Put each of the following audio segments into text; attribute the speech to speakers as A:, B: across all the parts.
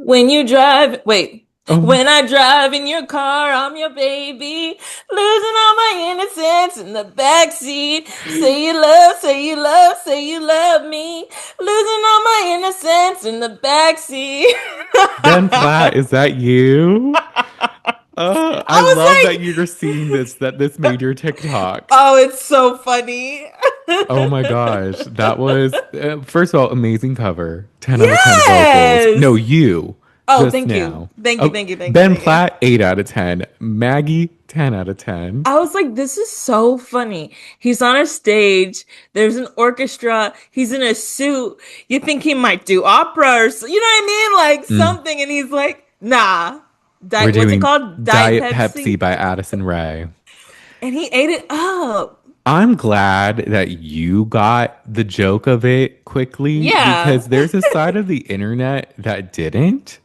A: When you drive, wait.
B: Oh,
A: When I drive in your car, I'm your baby, losing all my innocence in the backseat. Say you love, say you love, say you love me, losing all my innocence in the backseat.
B: Ben Platt, is that you? I love
A: I
B: that you're seeing this, that this made your TikTok.
A: oh, it's so funny.
B: Oh my gosh. That was, first of all, amazing cover. 10 out of 10 vocals. No,
A: Yes.
B: you,
A: Oh,
B: just
A: thank you.
B: now.
A: Thank you,
B: Oh,
A: thank you, thank you,
B: Ben
A: thank you.
B: Platt, 8 out of 10. Maggie, 10 out of 10.
A: I was like, this is so funny. He's on a stage. There's an orchestra. He's in a suit. You think he might do opera or you know what I mean? Like
B: Mm.
A: something. And he's like, nah.
B: We're
A: What's it
B: doing
A: called? Diet
B: Diet
A: Pepsi.
B: Pepsi by Addison Rae.
A: And he ate it up.
B: I'm glad that you got the joke of it quickly
A: Yeah.
B: because there's a side of the internet that didn't.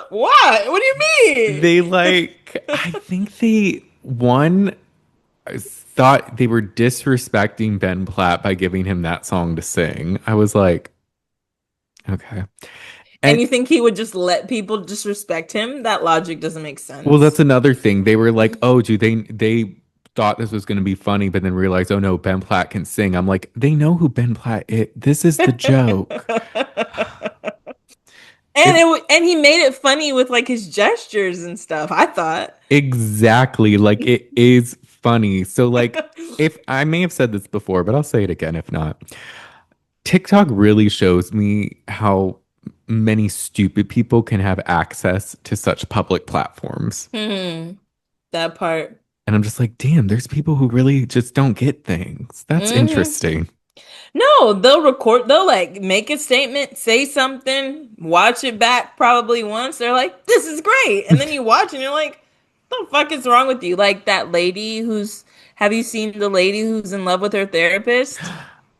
A: What? What do you mean?
B: They like, I think they, one, thought they were disrespecting Ben Platt by giving him that song to sing. I was like, okay.
A: And
B: And
A: you think he would just let people disrespect him? That logic doesn't make
B: well, that's
A: sense.
B: another thing. They were like, oh, dude, they thought this was going to be funny, but then realized, oh no, Ben Platt can sing. I'm like, they know who Ben Platt is. This is the joke.
A: And
B: It's
A: and he made it funny with like his gestures and stuff, I thought.
B: exactly like it is funny. So like if I may have said this before, but I'll say it again if not. TikTok really shows me how many stupid people can have access to such public platforms.
A: Hmm. That part.
B: And I'm just like, damn, there's people who really just don't get things. That's
A: Hmm.
B: interesting.
A: No, they'll like make a statement, say something, watch it back probably once. They're like, this is great. And then you watch and you're like, the fuck is wrong with you? Like that lady have you seen the lady who's in love with her therapist?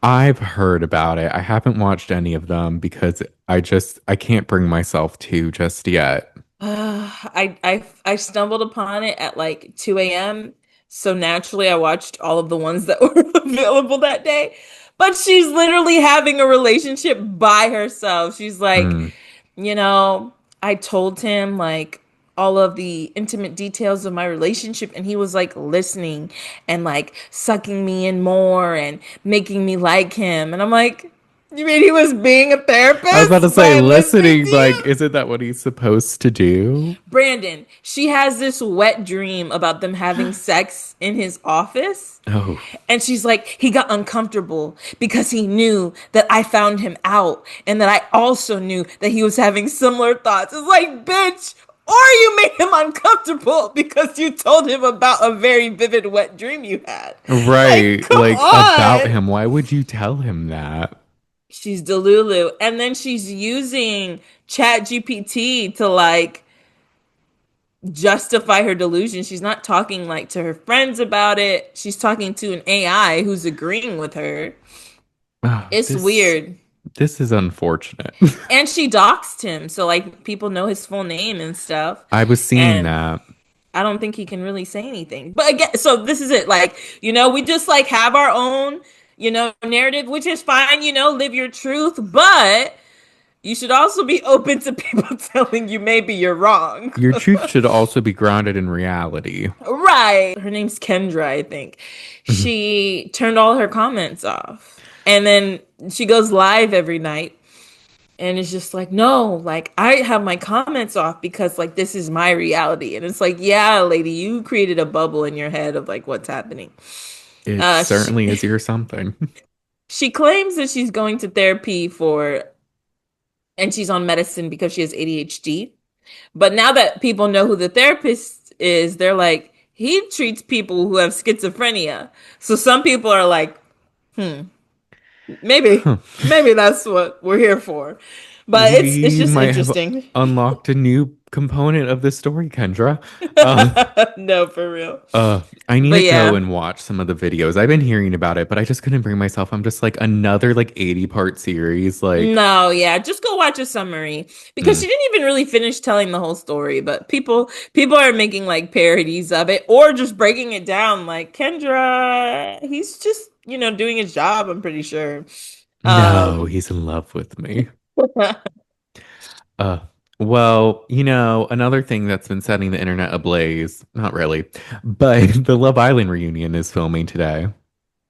B: I've heard about it. I haven't watched any of them because I can't bring myself to just yet.
A: I stumbled upon it at like 2 a.m. So naturally, I watched all of the ones that were available that day. But she's literally having a relationship by herself. She's like,
B: Mm.
A: you know, I told him like all of the intimate details of my relationship, and he was like listening and like sucking me in more and making me like him. And I'm like, you mean he was being a
B: I was about to
A: therapist
B: say
A: by listening
B: listening,
A: to
B: like,
A: you?
B: isn't that what he's supposed to do?
A: Brandon, she has this wet dream about them having sex in his office.
B: Oh,
A: And she's like, he got uncomfortable because he knew that I found him out and that I also knew that he was having similar thoughts. It's like, bitch, or you made him uncomfortable because you told him about a very vivid wet dream you had. Like,
B: right.
A: come
B: Like about
A: on.
B: him. Why would you tell him that?
A: She's Delulu. And then she's using Chat GPT to like justify her delusion. She's not talking like to her friends about it. She's talking to an AI who's agreeing with her.
B: Oh,
A: It's weird.
B: this is unfortunate.
A: And she doxed him, so like people know his full name and stuff.
B: I was seeing
A: And
B: that.
A: I don't think he can really say anything. But again, so this is it. Like, we just like have our own, narrative, which is fine, live your truth, but you should also be open to people telling you maybe you're wrong.
B: Your truth should also be grounded in reality.
A: Right. Her name's Kendra, I think. She turned all her comments off. And then she goes live every night and it's just like, no, like I have my comments off because like this is my reality. And it's like, yeah, lady, you created a bubble in your head of like what's happening.
B: It
A: Uh she
B: certainly is your something.
A: she claims that she's going to therapy and she's on medicine because she has ADHD. But now that people know who the therapist is, they're like, he treats people who have schizophrenia. So some people are like, hmm, maybe,
B: Huh.
A: maybe that's what we're here for. But it's
B: We
A: just
B: might have
A: interesting.
B: unlocked a new component of this story, Kendra. Uh,
A: No, for real.
B: I need
A: But
B: to go
A: yeah,
B: and watch some of the videos. I've been hearing about it, but I just couldn't bring myself. I'm just like another like 80 part series. Like,
A: no, yeah, just go watch a summary because
B: mm,
A: she didn't even really finish telling the whole story. But people are making like parodies of it or just breaking it down. Like Kendra, he's just doing his job. I'm pretty sure.
B: no,
A: Um,
B: he's in love with me. Uh, Well, another thing that's been setting the internet ablaze, not really, but the Love Island reunion is filming today.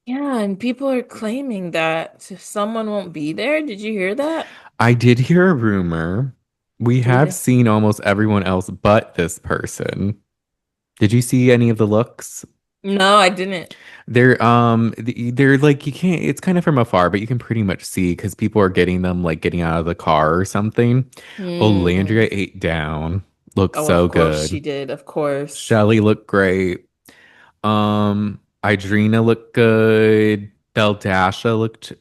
A: Yeah, and people are claiming that someone won't be there. Did you hear that?
B: I did hear a rumor. We
A: Do
B: have
A: they?
B: seen almost everyone else but this person. Did you see any of the looks?
A: No, I didn't.
B: They're like you can't it's kind of from afar, but you can pretty much see because people are getting them like getting out of the car or something.
A: Hmm.
B: Olandria ate down. Looked
A: Oh, of
B: so
A: course she
B: good.
A: did. Of course.
B: Shelly looked great. Idrina looked good. Beldasha looked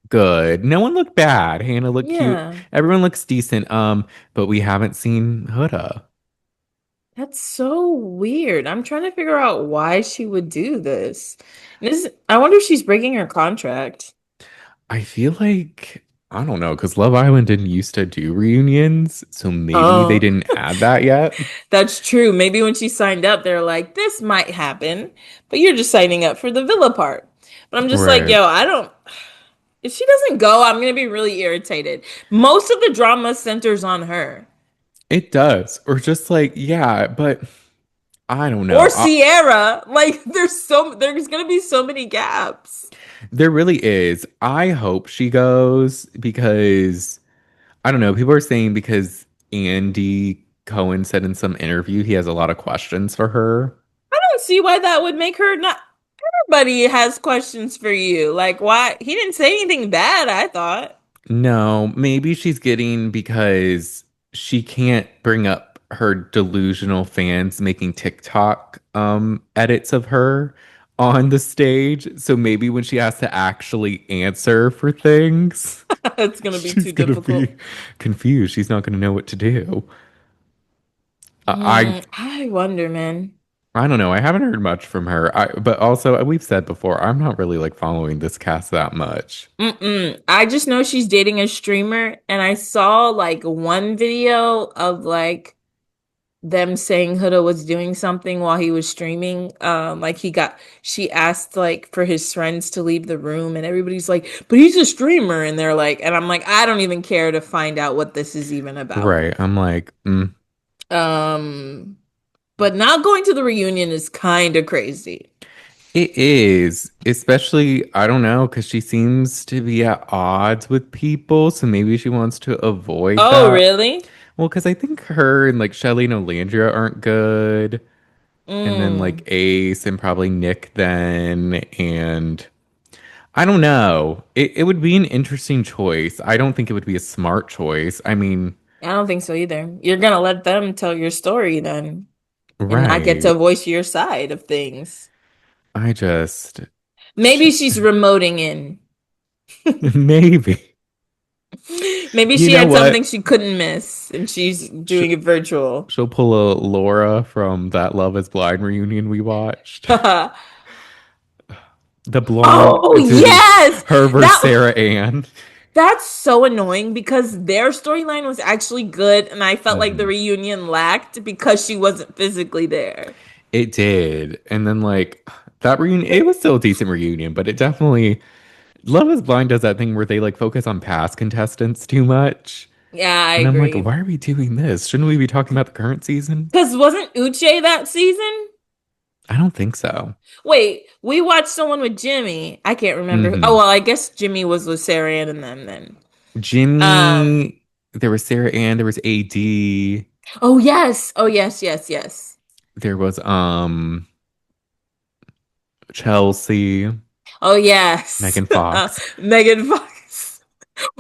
B: good. No one looked bad. Hannah looked cute.
A: Yeah.
B: Everyone looks decent. But we haven't seen Huda.
A: That's so weird. I'm trying to figure out why she would do this. I wonder if she's breaking her contract.
B: I feel like I don't know, because Love Island didn't used to do reunions, so maybe they
A: Oh,
B: didn't add that yet.
A: that's true. Maybe when she signed up, they're like, this might happen, but you're just signing up for the villa part. But I'm just like,
B: Right.
A: yo, I don't. If she doesn't go, I'm gonna be really irritated. Most of the drama centers on her
B: It does. Or just like, yeah, but I don't
A: or
B: know.
A: Sierra. Like, there's gonna be so many gaps.
B: There really is. I hope she goes because I don't know. People are saying because Andy Cohen said in some interview he has a lot of questions for her.
A: I don't see why that would make her not. Everybody has questions for you. Like, why? He didn't say anything bad, I thought.
B: No, maybe she's getting because she can't bring up her delusional fans making TikTok edits of her on the stage. So maybe when she has to actually answer for things,
A: It's gonna be
B: she's
A: too
B: gonna be
A: difficult.
B: confused. She's not gonna know what to do. I
A: I wonder, man.
B: I don't know. I haven't heard much from her. But also we've said before, I'm not really like following this cast that much.
A: I just know she's dating a streamer, and I saw like one video of like them saying Huda was doing something while he was streaming. Like she asked like for his friends to leave the room, and everybody's like, but he's a streamer, and they're like, and I'm like, I don't even care to find out what this is even about.
B: Right. I'm like,
A: Um, but not going to the reunion is kind of crazy.
B: it is, especially, I don't know, because she seems to be at odds with people. So maybe she wants to avoid
A: Oh,
B: that.
A: really?
B: Well, because I think her and like Shelly and Olandria aren't good. And then like
A: Mm.
B: Ace and probably Nick then. And I don't know. It would be an interesting choice. I don't think it would be a smart choice. I mean,
A: I don't think so either. You're gonna let them tell your story then and not get to
B: right.
A: voice your side of things.
B: I just, sh
A: Maybe she's remoting in.
B: maybe.
A: Maybe
B: You
A: she
B: know
A: had something
B: what?
A: she couldn't miss and she's
B: Sh
A: doing it virtual.
B: She'll pull a Laura from that Love is Blind reunion we watched. The blonde
A: Oh,
B: doing
A: yes.
B: her versus
A: That
B: Sarah Ann.
A: that's so annoying because their storyline was actually good and I felt like the
B: Mhm.
A: reunion lacked because she wasn't physically there.
B: It did. And then like that reunion, it was still a decent reunion, but it definitely Love is Blind does that thing where they like focus on past contestants too much.
A: Yeah, I
B: And I'm like,
A: agree.
B: why are we doing this? Shouldn't we be talking about the current season?
A: Because wasn't Uche that season?
B: I don't think so.
A: Wait, we watched someone with Jimmy. I can't remember. Oh,
B: hmm
A: well, I guess Jimmy was with Sarah Ann and them then. Um,
B: Jimmy, there was Sarah Ann, there was AD,
A: oh yes. Oh yes, yes, yes.
B: there was Chelsea,
A: Oh yes.
B: Megan Fox,
A: Megan Fox.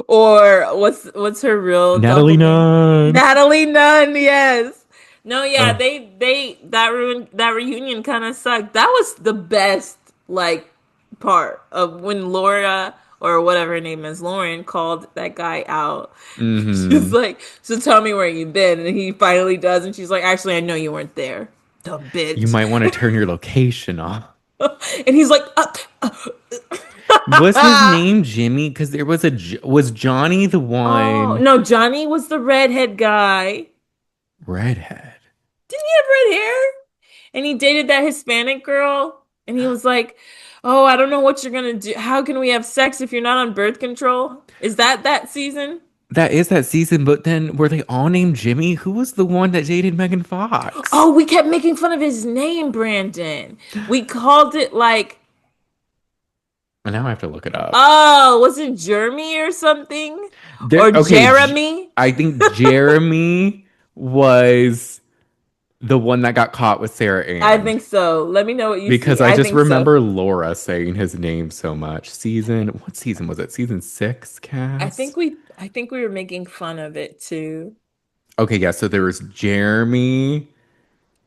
A: Or what's her real
B: Natalie
A: double name?
B: Nunn.
A: Natalie Nunn, yes. No, yeah,
B: Oh,
A: they that reunion kind of sucked. That was the best like part of when Laura or whatever her name is, Lauren called that guy out. She's
B: hmm.
A: like, "So tell me where you've been," and he finally does, and she's like, "Actually, I know you weren't there, dumb
B: You
A: bitch."
B: might want to turn your location off.
A: And he's like,
B: Was his name Jimmy? Because there was was Johnny the
A: "Oh
B: one
A: no, Johnny was the redhead guy.
B: redhead?
A: Didn't he have red hair?" And he dated that Hispanic girl, and he was like, "Oh, I don't know what you're gonna do. How can we have sex if you're not on birth control?" Is that season?
B: That is that season, but then were they all named Jimmy? Who was the one that dated Megan Fox?
A: Oh, we kept making fun of his name, Brandon. We called it like,
B: And now I have to look it up.
A: oh, was it Jeremy or something?
B: There,
A: Or
B: okay,
A: Jeremy?
B: I think Jeremy was the one that got caught with Sarah
A: I
B: Ann
A: think so. Let me know what you see.
B: because I
A: I
B: just
A: think so.
B: remember Laura saying his name so much. What season was it? Season six, Cass?
A: I think we were making fun of it too.
B: Okay, yeah, so there was Jeremy.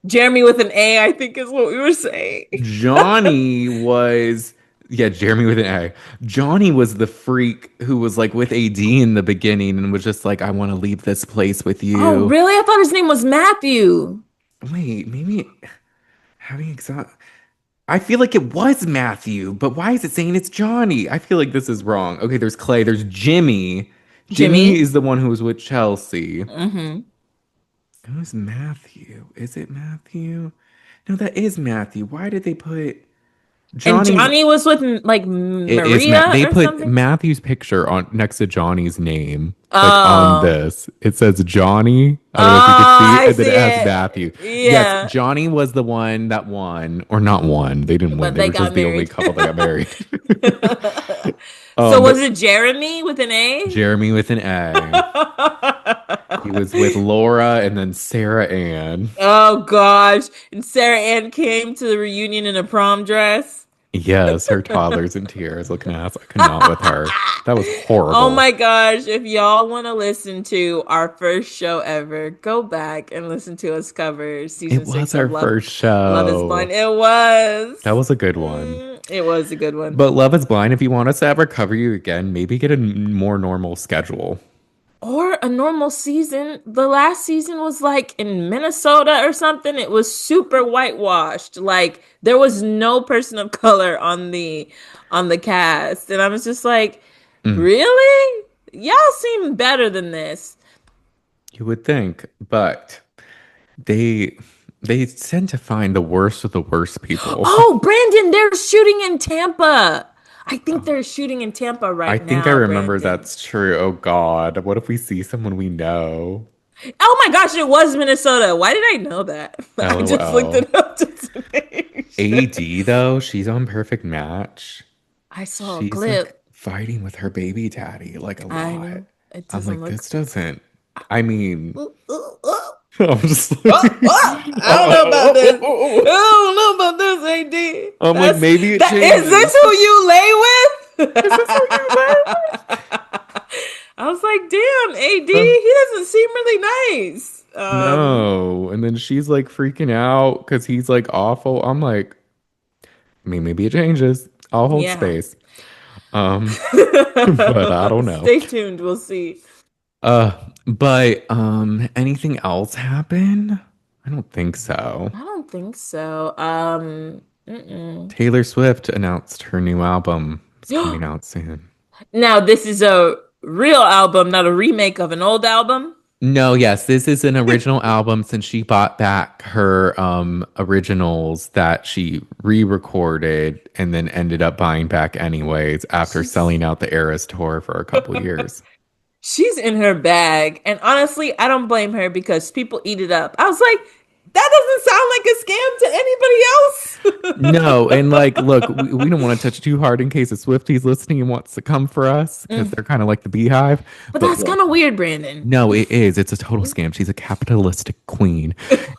A: Jeremy with an A, I think is what we were saying.
B: Johnny was, yeah, Jeremy with an A. Johnny was the freak who was like with AD in the beginning and was just like, I want to leave this place with
A: Oh,
B: you.
A: really? I thought his name was Matthew.
B: Wait, maybe having exo I feel like it was Matthew, but why is it saying it's Johnny? I feel like this is wrong. Okay, there's Clay, there's Jimmy. Jimmy
A: Jimmy?
B: is the one who was with Chelsea.
A: Mm-hmm.
B: Who's Matthew? Is it Matthew? No, that is Matthew. Why did they put
A: And
B: Johnny?
A: Johnny was with like
B: It is Matt.
A: Maria
B: They
A: or
B: put
A: something?
B: Matthew's picture on next to Johnny's name, like on
A: Oh.
B: this. It says Johnny. I don't know if you could
A: Oh,
B: see,
A: I
B: and then
A: see
B: it has
A: it.
B: Matthew. Yes,
A: Yeah.
B: Johnny was the one that won, or not won. They didn't win.
A: But
B: They
A: they
B: were
A: got
B: just the only
A: married.
B: couple that got married.
A: So was
B: But
A: it Jeremy with an A?
B: Jeremy with an A. He was with Laura and then Sarah Ann.
A: Oh gosh. And Sarah Ann came to the reunion in a prom dress.
B: Yes, her toddler's in tears, looking at us. I could not with her. That was
A: Oh
B: horrible.
A: my gosh. If y'all want to listen to our first show ever, go back and listen to us cover
B: It
A: season
B: was
A: six of
B: our first
A: Love is Blind.
B: show.
A: It was.
B: That was a good one.
A: It was a good one.
B: But Love is Blind, if you want us to ever cover you again, maybe get a more normal schedule.
A: Or a normal season. The last season was like in Minnesota or something. It was super whitewashed. Like there was no person of color on the cast. And I was just like,
B: Mm,
A: really? Y'all seem better than this.
B: you would think, but they they tend to find the worst of the worst people.
A: Oh, Brandon, they're shooting in Tampa. I think they're shooting in Tampa
B: I
A: right
B: think I
A: now,
B: remember
A: Brandon.
B: that's true. Oh God, what if we see someone we know?
A: Oh my gosh, it was Minnesota. Why did I know that? I just looked
B: LOL.
A: it up just to make sure.
B: AD though, she's on Perfect Match.
A: I saw a
B: She's like
A: clip.
B: fighting with her baby daddy like a
A: I
B: lot.
A: know. It
B: I'm
A: doesn't
B: like,
A: look.
B: this doesn't. I mean,
A: Ooh, ooh, ooh.
B: I'm just like,
A: I don't know about this. I don't know about this, AD.
B: I'm like, maybe it
A: That is this
B: changes.
A: who you lay with?
B: Is this who you live
A: I was like, damn, AD,
B: with?
A: he doesn't seem really nice.
B: No. And then she's like freaking out because he's like awful. I'm like, I mean, maybe it changes. I'll hold
A: Yeah.
B: space. But I don't know.
A: Stay tuned, we'll see.
B: Uh, but anything else happen? I don't think so.
A: I don't think so. Mm-mm.
B: Taylor Swift announced her new album is coming out soon.
A: Now, this is a real album, not a remake of an old album.
B: No, yes, this is an original album since she bought back her originals that she re-recorded and then ended up buying back anyways after
A: She's
B: selling out the Eras tour for a couple years.
A: she's in her bag, and honestly, I don't blame her because people eat it up. I was like, that doesn't sound like a scam to anybody
B: No, and
A: else.
B: like, look, we don't want to touch too hard in case a Swifty's listening and wants to come for us because they're kind of like the beehive.
A: But
B: But
A: that's kind
B: look,
A: of weird, Brandon.
B: no, it is. It's a total scam. She's a capitalistic queen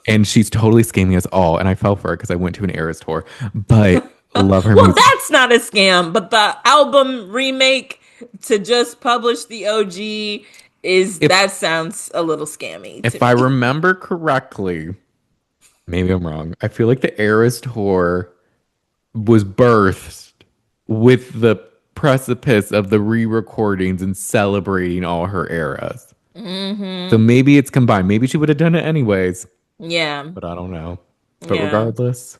B: and she's totally scamming us all. And I fell for it because I went to an Eras tour, but love her
A: Well,
B: music.
A: that's not a scam, but the album remake to just publish the OG is
B: If
A: that sounds a little scammy to
B: if I
A: me.
B: remember correctly, maybe I'm wrong. I feel like the Eras tour was birthed with the precipice of the re-recordings and celebrating all her eras. So maybe it's combined. Maybe she would have done it anyways,
A: Yeah.
B: but I don't know. But
A: Yeah.
B: regardless,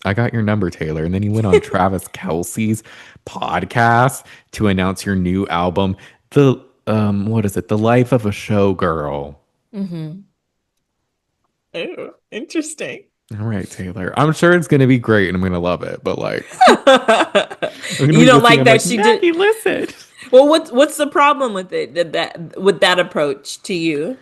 B: I got your number, Taylor. And then you went on Travis Kelsey's podcast to announce your new album. The what is it? The Life of a Showgirl.
A: Ew, interesting.
B: All right, Taylor. I'm sure it's gonna be great and I'm gonna love it. But like I'm gonna
A: You
B: be
A: don't
B: listening.
A: like
B: I'm
A: that
B: like,
A: she did
B: Maggie, listen.
A: Well, what's the problem with it? That with that approach to you?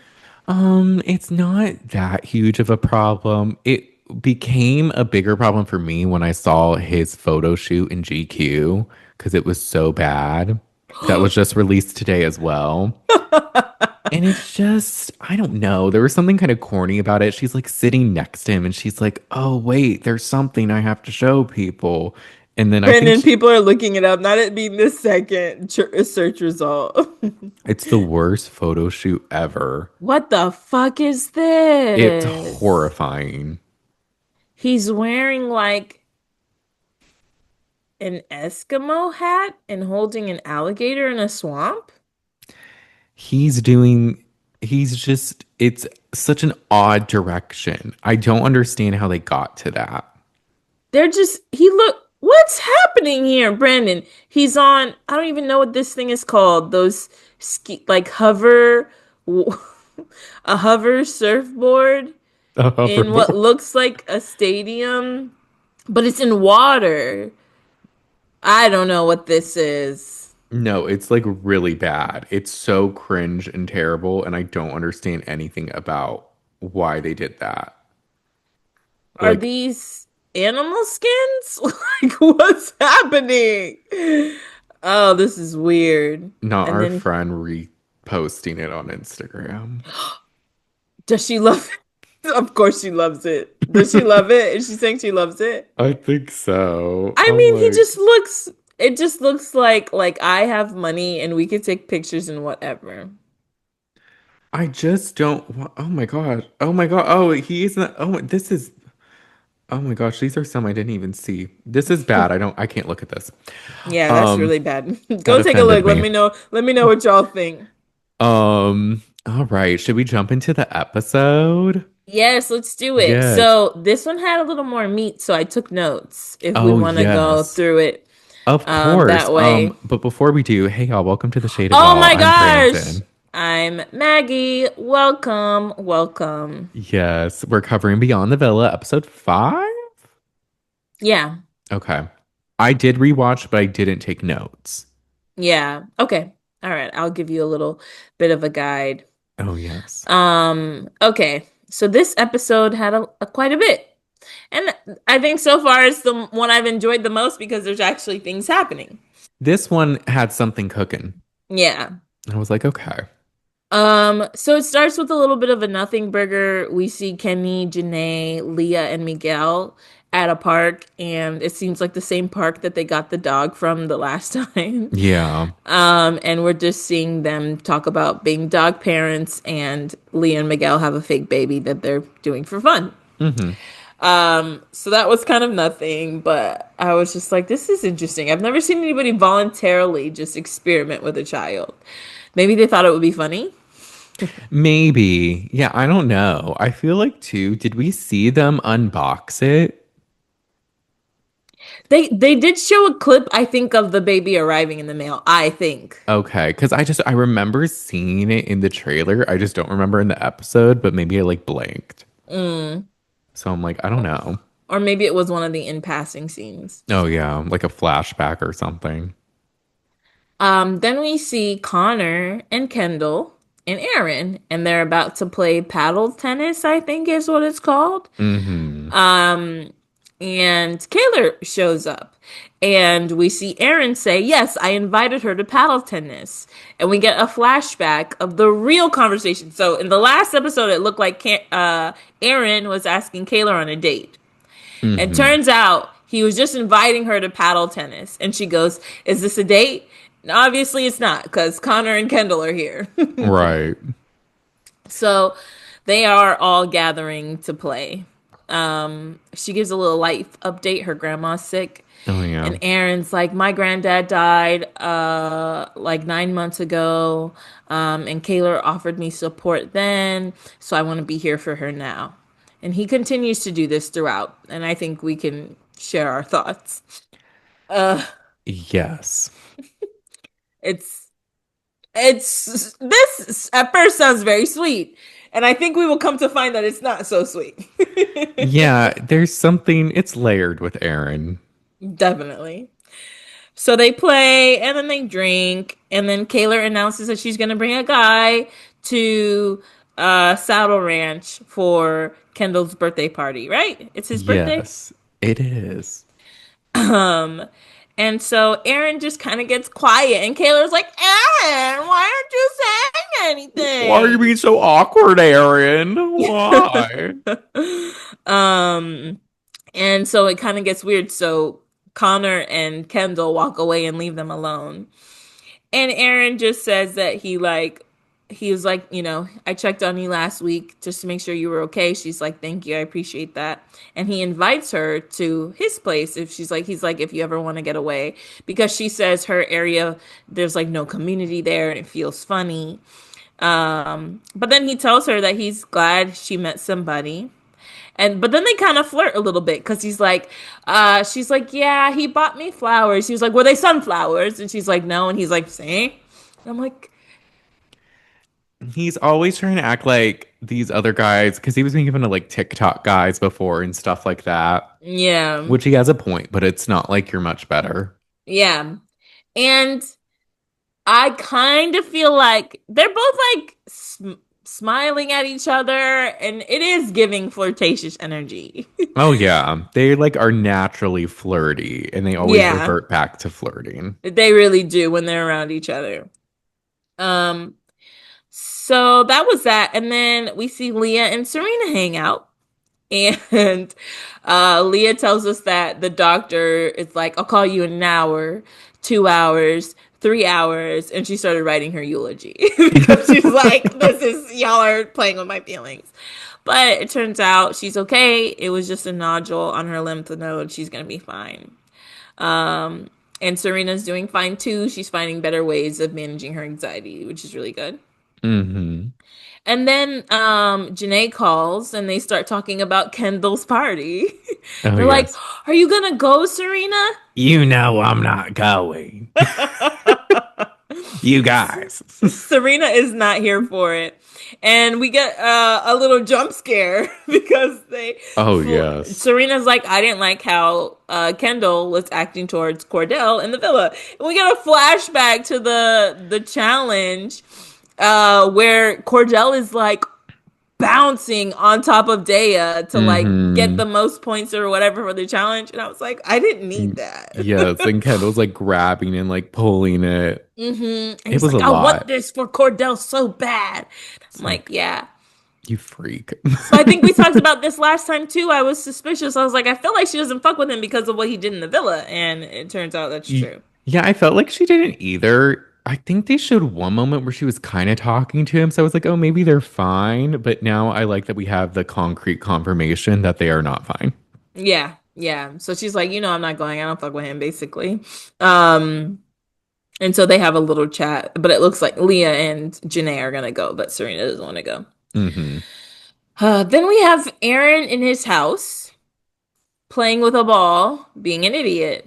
B: It's not that huge of a problem. It became a bigger problem for me when I saw his photo shoot in GQ because it was so bad. That was just released today as well. And it's just, I don't know. There was something kind of corny about it. She's like sitting next to him and she's like, oh, wait, there's something I have to show people. And then I think
A: Brandon, people are looking it up, not it being the second search result.
B: it's the worst photo shoot ever.
A: What the fuck is
B: It's
A: this?
B: horrifying.
A: He's wearing like an Eskimo hat and holding an alligator in a swamp.
B: He's doing, he's just, it's such an odd direction. I don't understand how they got to that.
A: What's happening here, Brandon? He's on, I don't even know what this thing is called. Those like a hover surfboard
B: A
A: in what
B: hoverboard.
A: looks like a stadium, but it's in water. I don't know what this is.
B: No, it's like really bad. It's so cringe and terrible, and I don't understand anything about why they did that.
A: Are
B: Like,
A: these animal skins? Like, what's happening? Oh, this is weird.
B: not
A: And
B: our
A: then,
B: friend reposting it on Instagram.
A: does she love it? Of course she loves it. Does she love it? Is she saying she loves it?
B: I think so.
A: I
B: I'm
A: mean,
B: like,
A: it just looks like I have money and we could take pictures and whatever.
B: I just don't want, oh my God. Oh my God. Oh, he isn't. Oh, this is, oh my gosh. These are some I didn't even see. This is bad. I can't look at this.
A: Yeah, that's
B: Um,
A: really bad.
B: that
A: Go take a
B: offended
A: look.
B: me.
A: Let me know what y'all think.
B: All right. Should we jump into the episode?
A: Yes, let's do it.
B: Yes.
A: So this one had a little more meat, so I took notes if we
B: Oh,
A: want to go
B: yes.
A: through it
B: Of course.
A: that way.
B: But before we do, hey y'all, welcome to the Shade of It
A: Oh
B: All.
A: my
B: I'm
A: gosh.
B: Brandon.
A: I'm Maggie. Welcome. Welcome.
B: Yes, we're covering Beyond the Villa, episode 5.
A: Yeah.
B: Okay. I did rewatch, but I didn't take notes.
A: Yeah. Okay. All right. I'll give you a little bit of a guide.
B: Oh, yes.
A: Okay. So this episode had quite a bit. And I think so far it's the one I've enjoyed the most because there's actually things happening.
B: This one had something cooking.
A: Yeah.
B: I was like, okay.
A: So it starts with a little bit of a nothing burger. We see Kenny, Janae, Leah, and Miguel at a park, and it seems like the same park that they got the dog from the last time.
B: Yeah.
A: And we're just seeing them talk about being dog parents, and Leah and Miguel have a fake baby that they're doing for fun.
B: Hmm.
A: So that was kind of nothing, but I was just like, this is interesting. I've never seen anybody voluntarily just experiment with a child. Maybe they thought it would be funny.
B: Maybe. Yeah, I don't know. I feel like, too, did we see them unbox it?
A: They did show a clip, I think, of the baby arriving in the mail. I think.
B: Okay, because I remember seeing it in the trailer. I just don't remember in the episode, but maybe I like blanked.
A: Mm.
B: So I'm like, I don't know.
A: Or maybe it was one of the in passing scenes.
B: Oh yeah, like a flashback or something.
A: Then we see Connor and Kendall and Aaron, and they're about to play paddle tennis, I think is what it's called.
B: Mm-hmm.
A: Um, and Kaylor shows up, and we see Aaron say, "Yes, I invited her to paddle tennis." And we get a flashback of the real conversation. So in the last episode, it looked like Aaron was asking Kaylor on a date. And
B: Mm-hmm.
A: turns out he was just inviting her to paddle tennis. And she goes, "Is this a date?" And obviously it's not because Connor and Kendall are here.
B: Right.
A: So they are all gathering to play. She gives a little life update. Her grandma's sick.
B: Oh yeah.
A: And Aaron's like, my granddad died like 9 months ago. And Kaylor offered me support then, so I want to be here for her now. And he continues to do this throughout. And I think we can share our thoughts. Uh
B: Yes.
A: it's this at first sounds very sweet. And I think we will come to find that it's not so sweet.
B: Yeah, there's something, it's layered with Aaron.
A: Definitely. So they play and then they drink. And then Kaylor announces that she's going to bring a guy to Saddleranch for Kendall's birthday party, right? It's his birthday.
B: Yes, it is.
A: Um, and so Aaron just kind of gets quiet, and Kaylor's like, Aaron, why aren't you saying
B: Why are you
A: anything?
B: being so awkward, Aaron? Why?
A: um, and so it kind of gets weird. So Connor and Kendall walk away and leave them alone. And Aaron just says that he was like, I checked on you last week just to make sure you were okay. She's like, thank you, I appreciate that. And he invites her to his place if he's like, if you ever want to get away, because she says her area there's like no community there and it feels funny. But then he tells her that he's glad she met somebody. And but then they kind of flirt a little bit because she's like, yeah, he bought me flowers. He was like, were they sunflowers? And she's like, no. And he's like, see? And I'm like,
B: He's always trying to act like these other guys, because he was making fun of like TikTok guys before and stuff like that,
A: yeah,
B: which he has a point, but it's not like you're much better.
A: yeah. And I kind of feel like they're both like smiling at each other, and it is giving flirtatious energy.
B: Oh yeah, they like are naturally flirty and they always
A: Yeah,
B: revert back to flirting.
A: they really do when they're around each other. Um, so that was that, and then we see Leah and Serena hang out. And Leah tells us that the doctor is like, I'll call you in an hour, 2 hours, 3 hours. And she started writing her eulogy because she's like, y'all are playing with my feelings. But it turns out she's okay. It was just a nodule on her lymph node. She's going to be fine. And Serena's doing fine too. She's finding better ways of managing her anxiety, which is really good.
B: Hmm.
A: And then Janae calls and they start talking about Kendall's party.
B: Oh
A: They're like,
B: yes.
A: are you gonna go, Serena?
B: You know I'm not going. You guys.
A: Serena is not here for it. And we get a little jump scare because
B: Oh yes.
A: Serena's like, I didn't like how Kendall was acting towards Cordell in the villa. And we get a flashback to the challenge where Cordell is like bouncing on top of Daya to like get
B: Hmm.
A: the most points or whatever for the challenge. And I was like, I didn't need that.
B: Yes, and Kendall's like grabbing and like pulling it.
A: And
B: It
A: he's
B: was a
A: like, I want
B: lot.
A: this for Cordell so bad. I'm
B: It's
A: like,
B: like,
A: yeah.
B: you freak.
A: So I think we talked about this last time too. I was suspicious. I was like, I feel like she doesn't fuck with him because of what he did in the villa. And it turns out that's true.
B: Yeah, I felt like she didn't either. I think they showed one moment where she was kind of talking to him. So I was like, oh, maybe they're fine. But now I like that we have the concrete confirmation that they are not fine.
A: Yeah. Yeah. So she's like, I'm not going. I don't fuck with him, basically. Um, and so they have a little chat, but it looks like Leah and Janae are gonna go, but Serena doesn't want to go.
B: Hmm.
A: Then we have Aaron in his house playing with a ball, being an idiot.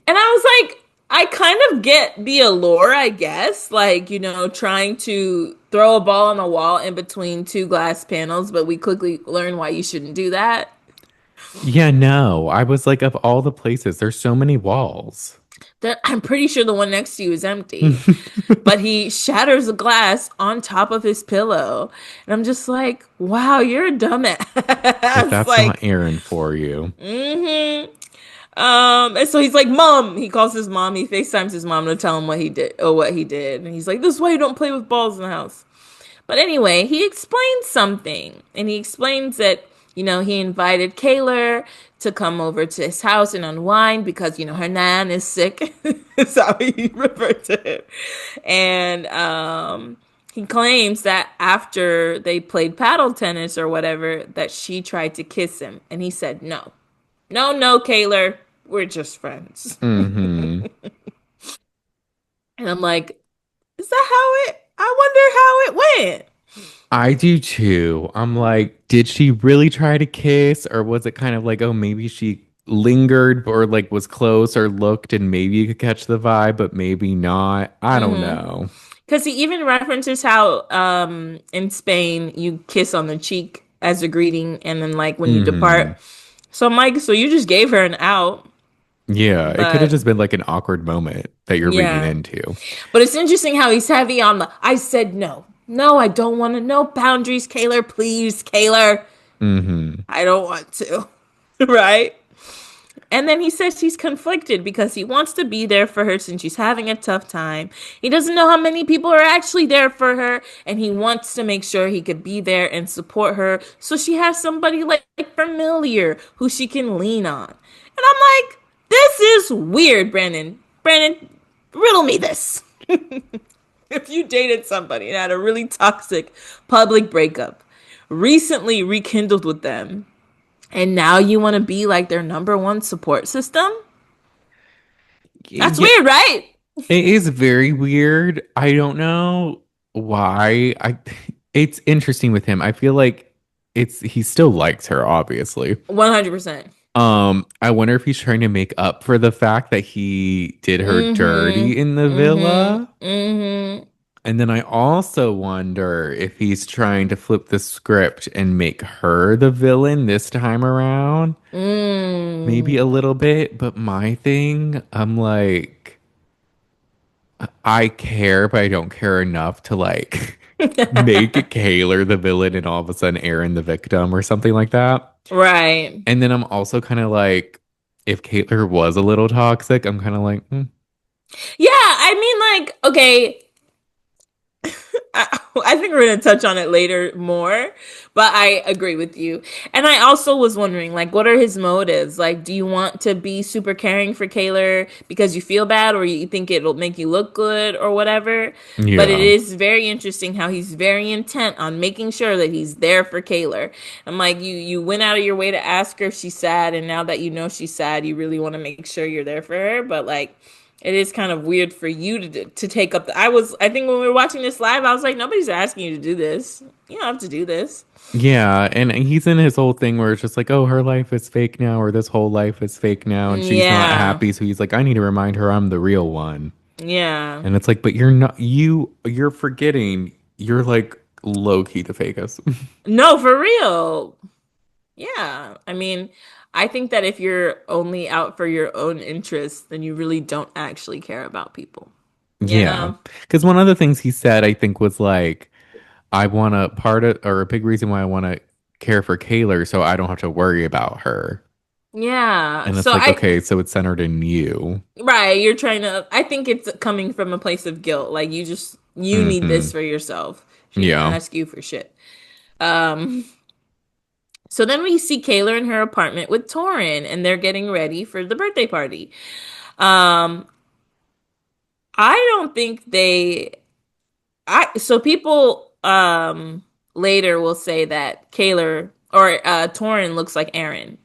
A: And I was like, I kind of get the allure, I guess. Like, trying to throw a ball on a wall in between two glass panels, but we quickly learn why you shouldn't do that.
B: Yeah, no. I was like, of all the places, there's so many walls.
A: I'm pretty sure the one next to you is empty. But he shatters a glass on top of his pillow. And I'm just like, wow, you're a
B: Like,
A: dumbass.
B: that's not
A: Like,
B: Aaron for you.
A: mm-hmm. And so he's like, Mom. He calls his mom. He FaceTimes his mom to tell him what he did or what he did. And he's like, this is why you don't play with balls in the house. But anyway, he explains something. And he explains that, he invited Kaylor to come over to his house and unwind because, her nan is sick. That's how he referred to it. And he claims that after they played paddle tennis or whatever, that she tried to kiss him. And he said, no. No, no, Kaylor. We're just friends.
B: Hmm.
A: And I'm like, is that how I wonder how it went.
B: I do too. I'm like, did she really try to kiss? Or was it kind of like, oh, maybe she lingered or like was close or looked and maybe you could catch the vibe, but maybe not? I don't
A: Mm-hmm.
B: know.
A: Because he even references how in Spain you kiss on the cheek as a greeting, and then like when you depart.
B: Hmm.
A: So I'm like, so you just gave her an out.
B: Yeah, it could have
A: But
B: just been like an awkward moment that you're reading
A: yeah.
B: into.
A: But it's interesting how he's heavy on the I said no. No, I don't want to. No boundaries, Kaylor. Please, Kaylor.
B: Hmm.
A: I don't want to. Right? And then he says he's conflicted because he wants to be there for her since she's having a tough time. He doesn't know how many people are actually there for her, and he wants to make sure he could be there and support her so she has somebody like familiar who she can lean on. And I'm like, this is weird, Brandon. Brandon, riddle me this. If you dated somebody and had a really toxic public breakup, recently rekindled with them, and now you want to be like their number one support system? That's
B: Yeah,
A: weird, right?
B: it is very weird. I don't know why. It's interesting with him. I feel like he still likes her, obviously.
A: 100%.
B: I wonder if he's trying to make up for the fact that he did her dirty
A: Mm-hmm.
B: in the
A: Mm-hmm.
B: villa.
A: Mm-hmm.
B: And then I also wonder if he's trying to flip the script and make her the villain this time around. Maybe a
A: Mm.
B: little bit, but my thing, I'm like, I care, but I don't care enough to like make Kaylor the villain and all of a sudden Aaron the victim or something like that.
A: Right.
B: And then I'm also kind of like, if Kaylor was a little toxic, I'm kind of like,
A: Yeah, I mean, like, okay, I think we're going to touch on it later more, but I agree with you. And I also was wondering, like, what are his motives? Like, do you want to be super caring for Kaylor because you feel bad or you think it'll make you look good or whatever? But it
B: yeah,
A: is very interesting how he's very intent on making sure that he's there for Kaylor. I'm like, you went out of your way to ask her if she's sad, and now that you know she's sad, you really want to make sure you're there for her. But like, it is kind of weird for you to take up I think when we were watching this live, I was like, nobody's asking you to do this. You don't have to do this.
B: yeah. And he's in his whole thing where it's just like, oh, her life is fake now, or this whole life is fake now, and she's not
A: Yeah.
B: happy. So he's like, I need to remind her I'm the real one.
A: Yeah.
B: And it's like, but you're not, you're forgetting, you're like low key the fakest.
A: No, for real. Yeah. I mean, I think that if you're only out for your own interests, then you really don't actually care about people. You
B: Yeah.
A: know?
B: Because one of the things he said, I think, was like, I want to part of, or a big reason why I want to care for Kaylor so I don't have to worry about her.
A: Yeah.
B: And it's
A: So
B: like,
A: I
B: okay, so it's centered in you.
A: right, you're trying to I think it's coming from a place of guilt. Like you need this
B: Hmm.
A: for yourself. She didn't
B: Yeah.
A: ask you for shit. Um So then we see Kaylor in her apartment with Torin, and they're getting ready for the birthday party. Um, I don't think they. I so people later will say that Kaylor or Torin looks like Aaron.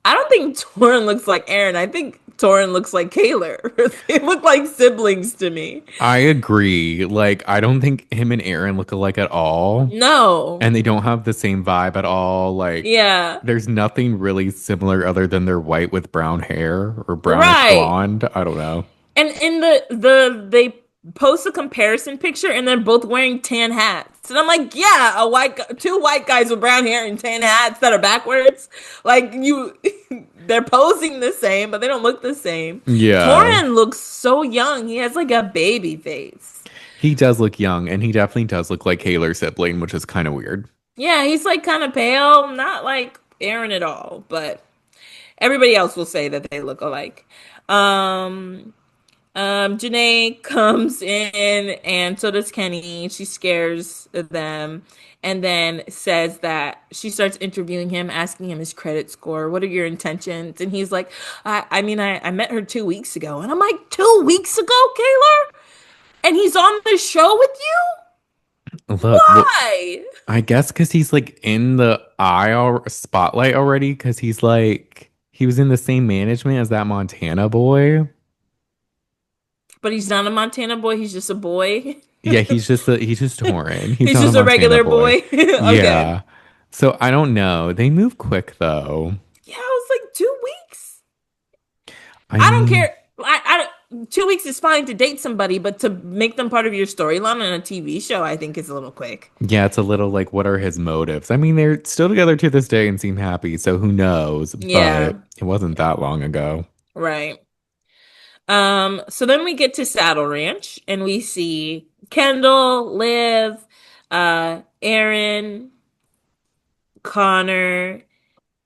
A: I don't think Torin looks like Aaron. I think Torin looks like Kaylor. They look like siblings to me.
B: I agree. Like, I don't think him and Aaron look alike at all.
A: No.
B: And they don't have the same vibe at all. Like,
A: Yeah.
B: there's nothing really similar other than they're white with brown hair or brownish
A: Right.
B: blonde. I don't know.
A: And in the they post a comparison picture and they're both wearing tan hats. And I'm like, yeah, two white guys with brown hair and tan hats that are backwards. Like you they're posing the same, but they don't look the same.
B: Yeah.
A: Torin looks so young. He has like a baby face.
B: He does look young, and he definitely does look like Kaylor's sibling, which is kind of weird.
A: Yeah, he's like kind of pale, not like Aaron at all, but everybody else will say that they look alike. Um Janae comes in and so does Kenny. She scares them and then says that she starts interviewing him, asking him his credit score. What are your intentions? And he's like, I met her 2 weeks ago. And I'm like, 2 weeks ago, Kaylor? And he's on the show with you?
B: Look, well,
A: Why?
B: I guess because he's like in the spotlight already, because he's like, he was in the same management as that Montana boy.
A: But he's not a Montana boy. He's just a boy.
B: Yeah, he's just Torin. He's
A: He's
B: not a
A: just a
B: Montana
A: regular
B: boy.
A: boy. Okay.
B: Yeah. So I don't know. They move quick though.
A: Yeah, I was like, 2 weeks?
B: I
A: I don't
B: mean,
A: care. 2 weeks is fine to date somebody, but to make them part of your storyline on a TV show, I think is a little quick.
B: yeah, it's a little like, what are his motives? I mean, they're still together to this day and seem happy, so who knows?
A: Yeah,
B: But it wasn't that long ago.
A: right. So then we get to Saddle Ranch and we see Kendall, Liv, Aaron, Connor,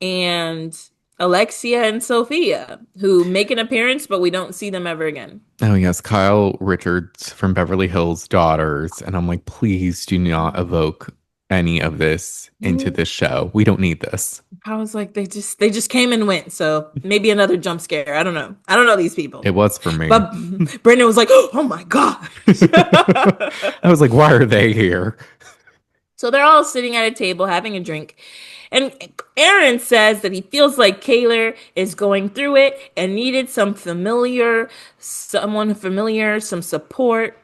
A: and Alexia and Sophia, who make an appearance, but we don't see them ever again.
B: Oh yes, Kyle Richards from Beverly Hills Daughters, and I'm like, please do not evoke any of this into
A: Mhm.
B: this show. We don't need this.
A: I was like, they just came and went. So maybe another jump scare. I don't know. I don't know these people.
B: It was for me.
A: But Brandon was like, oh my gosh.
B: I was like, why are they here?
A: So they're all sitting at a table having a drink. And Aaron says that he feels like Kaylor is going through it and needed someone familiar, some support.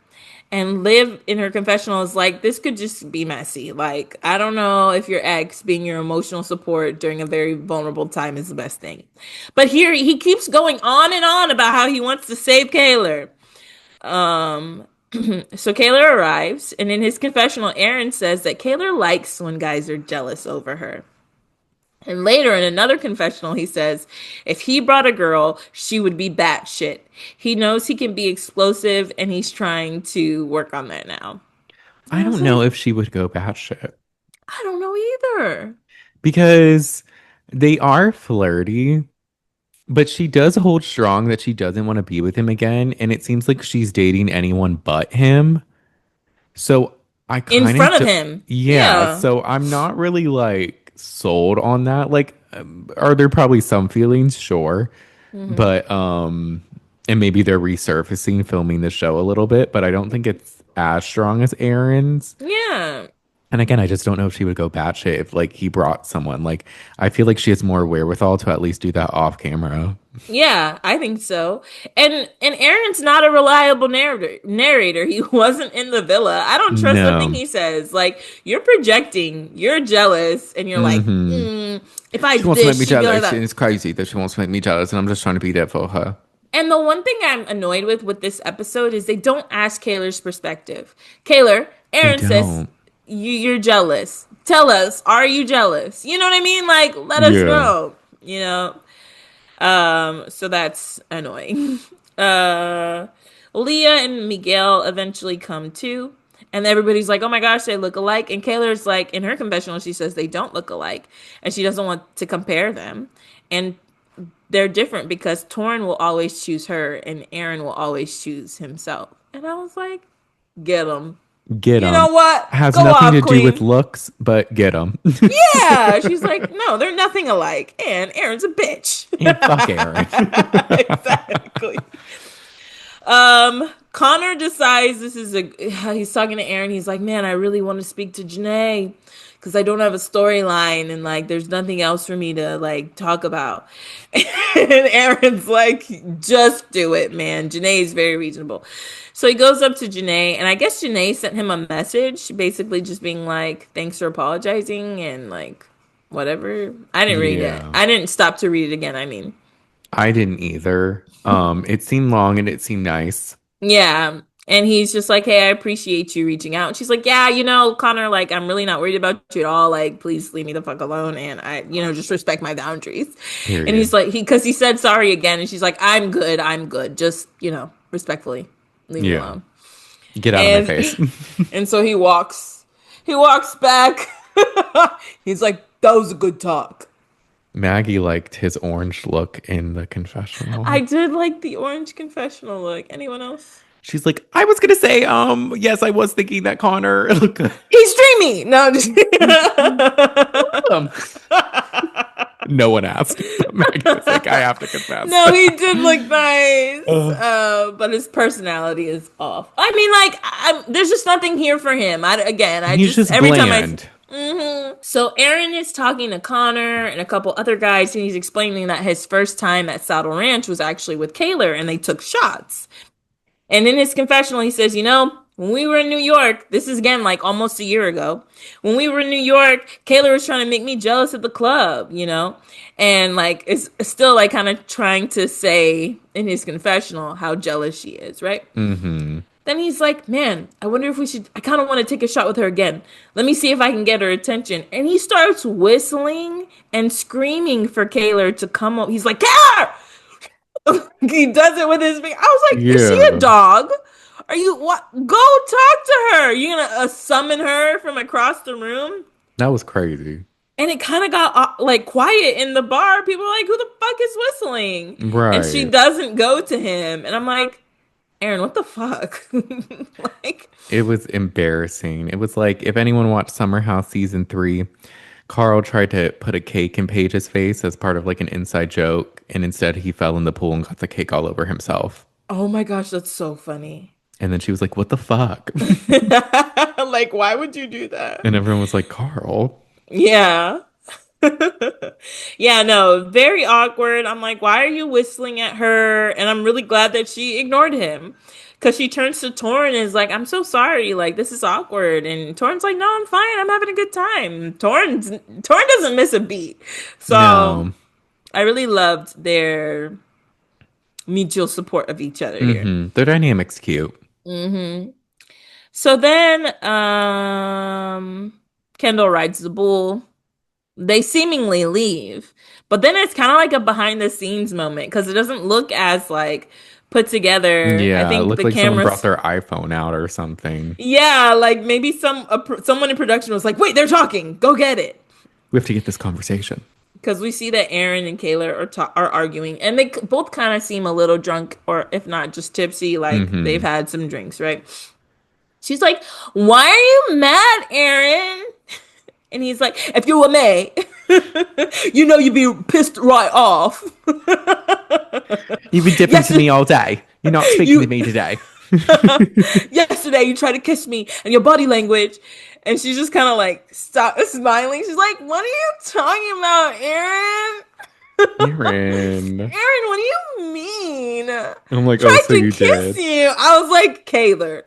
A: And Liv in her confessional is like, this could just be messy. Like, I don't know if your ex being your emotional support during a very vulnerable time is the best thing. But here he keeps going on and on about how he wants to save Kaylor. Um, so Kaylor arrives, and in his confessional, Aaron says that Kaylor likes when guys are jealous over her. And later in another confessional, he says if he brought a girl, she would be batshit. He knows he can be explosive, and he's trying to work on that now. And
B: I
A: I was
B: don't
A: like,
B: know if she would go batshit
A: I don't know either.
B: because they are flirty, but she does hold strong that she doesn't want to be with him again, and it seems like she's dating anyone but him. So I
A: In
B: kind
A: front
B: of
A: of
B: do,
A: him.
B: yeah.
A: Yeah.
B: So I'm not really like sold on that. Like, are there probably some feelings? Sure,
A: Hmm.
B: but and maybe they're resurfacing filming the show a little bit, but I don't think it's as strong as Aaron's.
A: Yeah.
B: And again, I just don't know if she would go batshit if like he brought someone. Like, I feel like she has more wherewithal to at least do that off camera.
A: Yeah, I think so. And Aaron's not a reliable narrator. He wasn't in the villa. I don't trust a thing
B: No.
A: he says. Like, you're projecting, you're jealous, and you're like,
B: Hmm.
A: if I
B: She wants to make
A: this,
B: me
A: she'd be like
B: jealous,
A: that.
B: and it's crazy that she wants to make me jealous, and I'm just trying to be there for her.
A: And the one thing I'm annoyed with this episode is they don't ask Kaylor's perspective. Kaylor,
B: They
A: Aaron says,
B: don't.
A: you're jealous. Tell us, are you jealous? You know what I mean? Like, let us
B: Yeah.
A: know, you know? So that's annoying. Uh, Leah and Miguel eventually come too. And everybody's like, oh my gosh, they look alike. And Kaylor's like, in her confessional, she says they don't look alike. And she doesn't want to compare them. And they're different because Torin will always choose her and Aaron will always choose himself. And I was like, get them.
B: Get
A: You
B: them.
A: know what?
B: Has
A: Go
B: nothing
A: off,
B: to do with
A: queen.
B: looks, but get them.
A: Yeah. She's like, no, they're nothing alike. And Aaron's a bitch.
B: And fuck Aaron.
A: Exactly. Connor decides he's talking to Aaron. He's like, man, I really want to speak to Janae because I don't have a storyline and like there's nothing else for me to like talk about. And Aaron's like, just do it, man. Janae is very reasonable. So he goes up to Janae, and I guess Janae sent him a message, basically just being like, thanks for apologizing and like whatever. I didn't read it.
B: Yeah.
A: I didn't stop to read it again, I mean.
B: I didn't either. It seemed long and it seemed nice.
A: Yeah. And he's just like, hey, I appreciate you reaching out. And she's like, yeah, Connor, like, I'm really not worried about you at all. Like, please leave me the fuck alone. And just respect my boundaries. And he's
B: Period.
A: like, because he said sorry again. And she's like, I'm good. I'm good. Just, respectfully leave me
B: Yeah.
A: alone.
B: Get out of my
A: And,
B: face.
A: and so he walks back. He's like, that was a good talk.
B: Maggie liked his orange look in the confessional.
A: I did like the orange confessional look. Anyone else?
B: She's like, I was gonna say, yes, I was thinking that Connor looked good.
A: He's dreamy. No, just
B: Um, no one asked, but Maggie was like, I have to confess.
A: no, he did look nice.
B: Uh,
A: But his personality is off. I mean, like, there's just nothing here for him. I
B: he's
A: just
B: just
A: every time
B: bland.
A: so Aaron is talking to Connor and a couple other guys, and he's explaining that his first time at Saddleranch was actually with Kaylor, and they took shots. And in his confessional, he says, when we were in New York, this is again like almost a year ago. When we were in New York, Kaylor was trying to make me jealous at the club. And like it's still like kind of trying to say in his confessional how jealous she is, right?
B: Mm-hmm.
A: Then he's like, man, I wonder if I kind of want to take a shot with her again. Let me see if I can get her attention. And he starts whistling and screaming for Kaylor to come up. He's like, Kaylor! He does it with his finger. I was like, is she a
B: Yeah,
A: dog? Are you what? Go talk to her. You gonna summon her from across the room?
B: that was crazy.
A: And it kind of got like quiet in the bar. People were like, who the fuck is whistling? And she
B: Right.
A: doesn't go to him. And I'm like, Aaron, what the fuck? Like,
B: It was embarrassing. It was like if anyone watched Summer House season 3, Carl tried to put a cake in Paige's face as part of like an inside joke, and instead he fell in the pool and got the cake all over himself.
A: oh my gosh, that's so funny.
B: And then she was like, "What the fuck?"
A: Like, why would you do that?
B: And everyone was like, "Carl."
A: Yeah. Yeah, no, very awkward. I'm like, why are you whistling at her? And I'm really glad that she ignored him. Cause she turns to Torin and is like, I'm so sorry, like this is awkward. And Torin's like, no, I'm fine, I'm having a good time. Torin doesn't miss a beat. So
B: No.
A: I really loved their mutual support of each other here.
B: Their dynamic's cute.
A: So then Kendall rides the bull. They seemingly leave. But then it's kind of like a behind the scenes moment because it doesn't look as like put together. I
B: Yeah, it
A: think
B: looked
A: the
B: like someone brought
A: cameras,
B: their iPhone out or something.
A: yeah, like maybe someone in production was like, "Wait, they're talking. Go get it."
B: We have to get this conversation.
A: Because we see that Aaron and Kaylor are arguing, and they both kind of seem a little drunk, or if not just tipsy, like they've
B: Hmm.
A: had some drinks, right? She's like, "Why are you mad, Aaron?" And he's like, "If you were me, you know you'd be pissed right off."
B: You've been dipping to
A: Yes,
B: me all day. You're not speaking to
A: you
B: me today.
A: yesterday you tried to kiss me and your body language. And she's just kind of like stop smiling. She's like, "What are you talking about, Aaron?
B: Aaron.
A: Aaron, what do you mean?
B: I'm like, oh,
A: Tried
B: so
A: to
B: you
A: kiss
B: did.
A: you." I was like, Kaylor.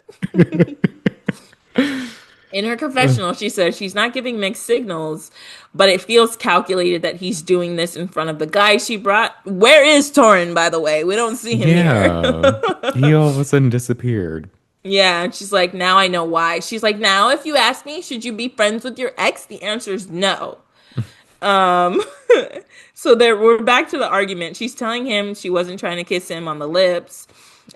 A: In her confessional, she says she's not giving mixed signals, but it feels calculated that he's doing this in front of the guy she brought. Where is Torin, by the way? We don't see him here.
B: Yeah. He all of a sudden disappeared.
A: Yeah, and she's like, now I know why. She's like, now if you ask me, should you be friends with your ex? The answer is no. Um, so there we're back to the argument. She's telling him she wasn't trying to kiss him on the lips.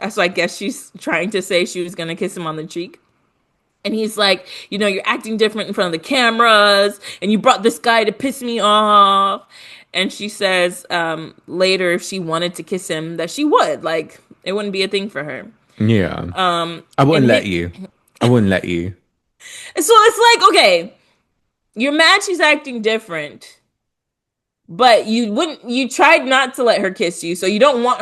A: So I guess she's trying to say she was gonna kiss him on the cheek. And he's like, you're acting different in front of the cameras, and you brought this guy to piss me off. And she says later if she wanted to kiss him that she would. Like, it wouldn't be a thing for her.
B: Yeah. I wouldn't
A: And
B: let
A: he,
B: you. I wouldn't let you.
A: so it's like, okay, you're mad she's acting different, but you tried not to let her kiss you, so you don't want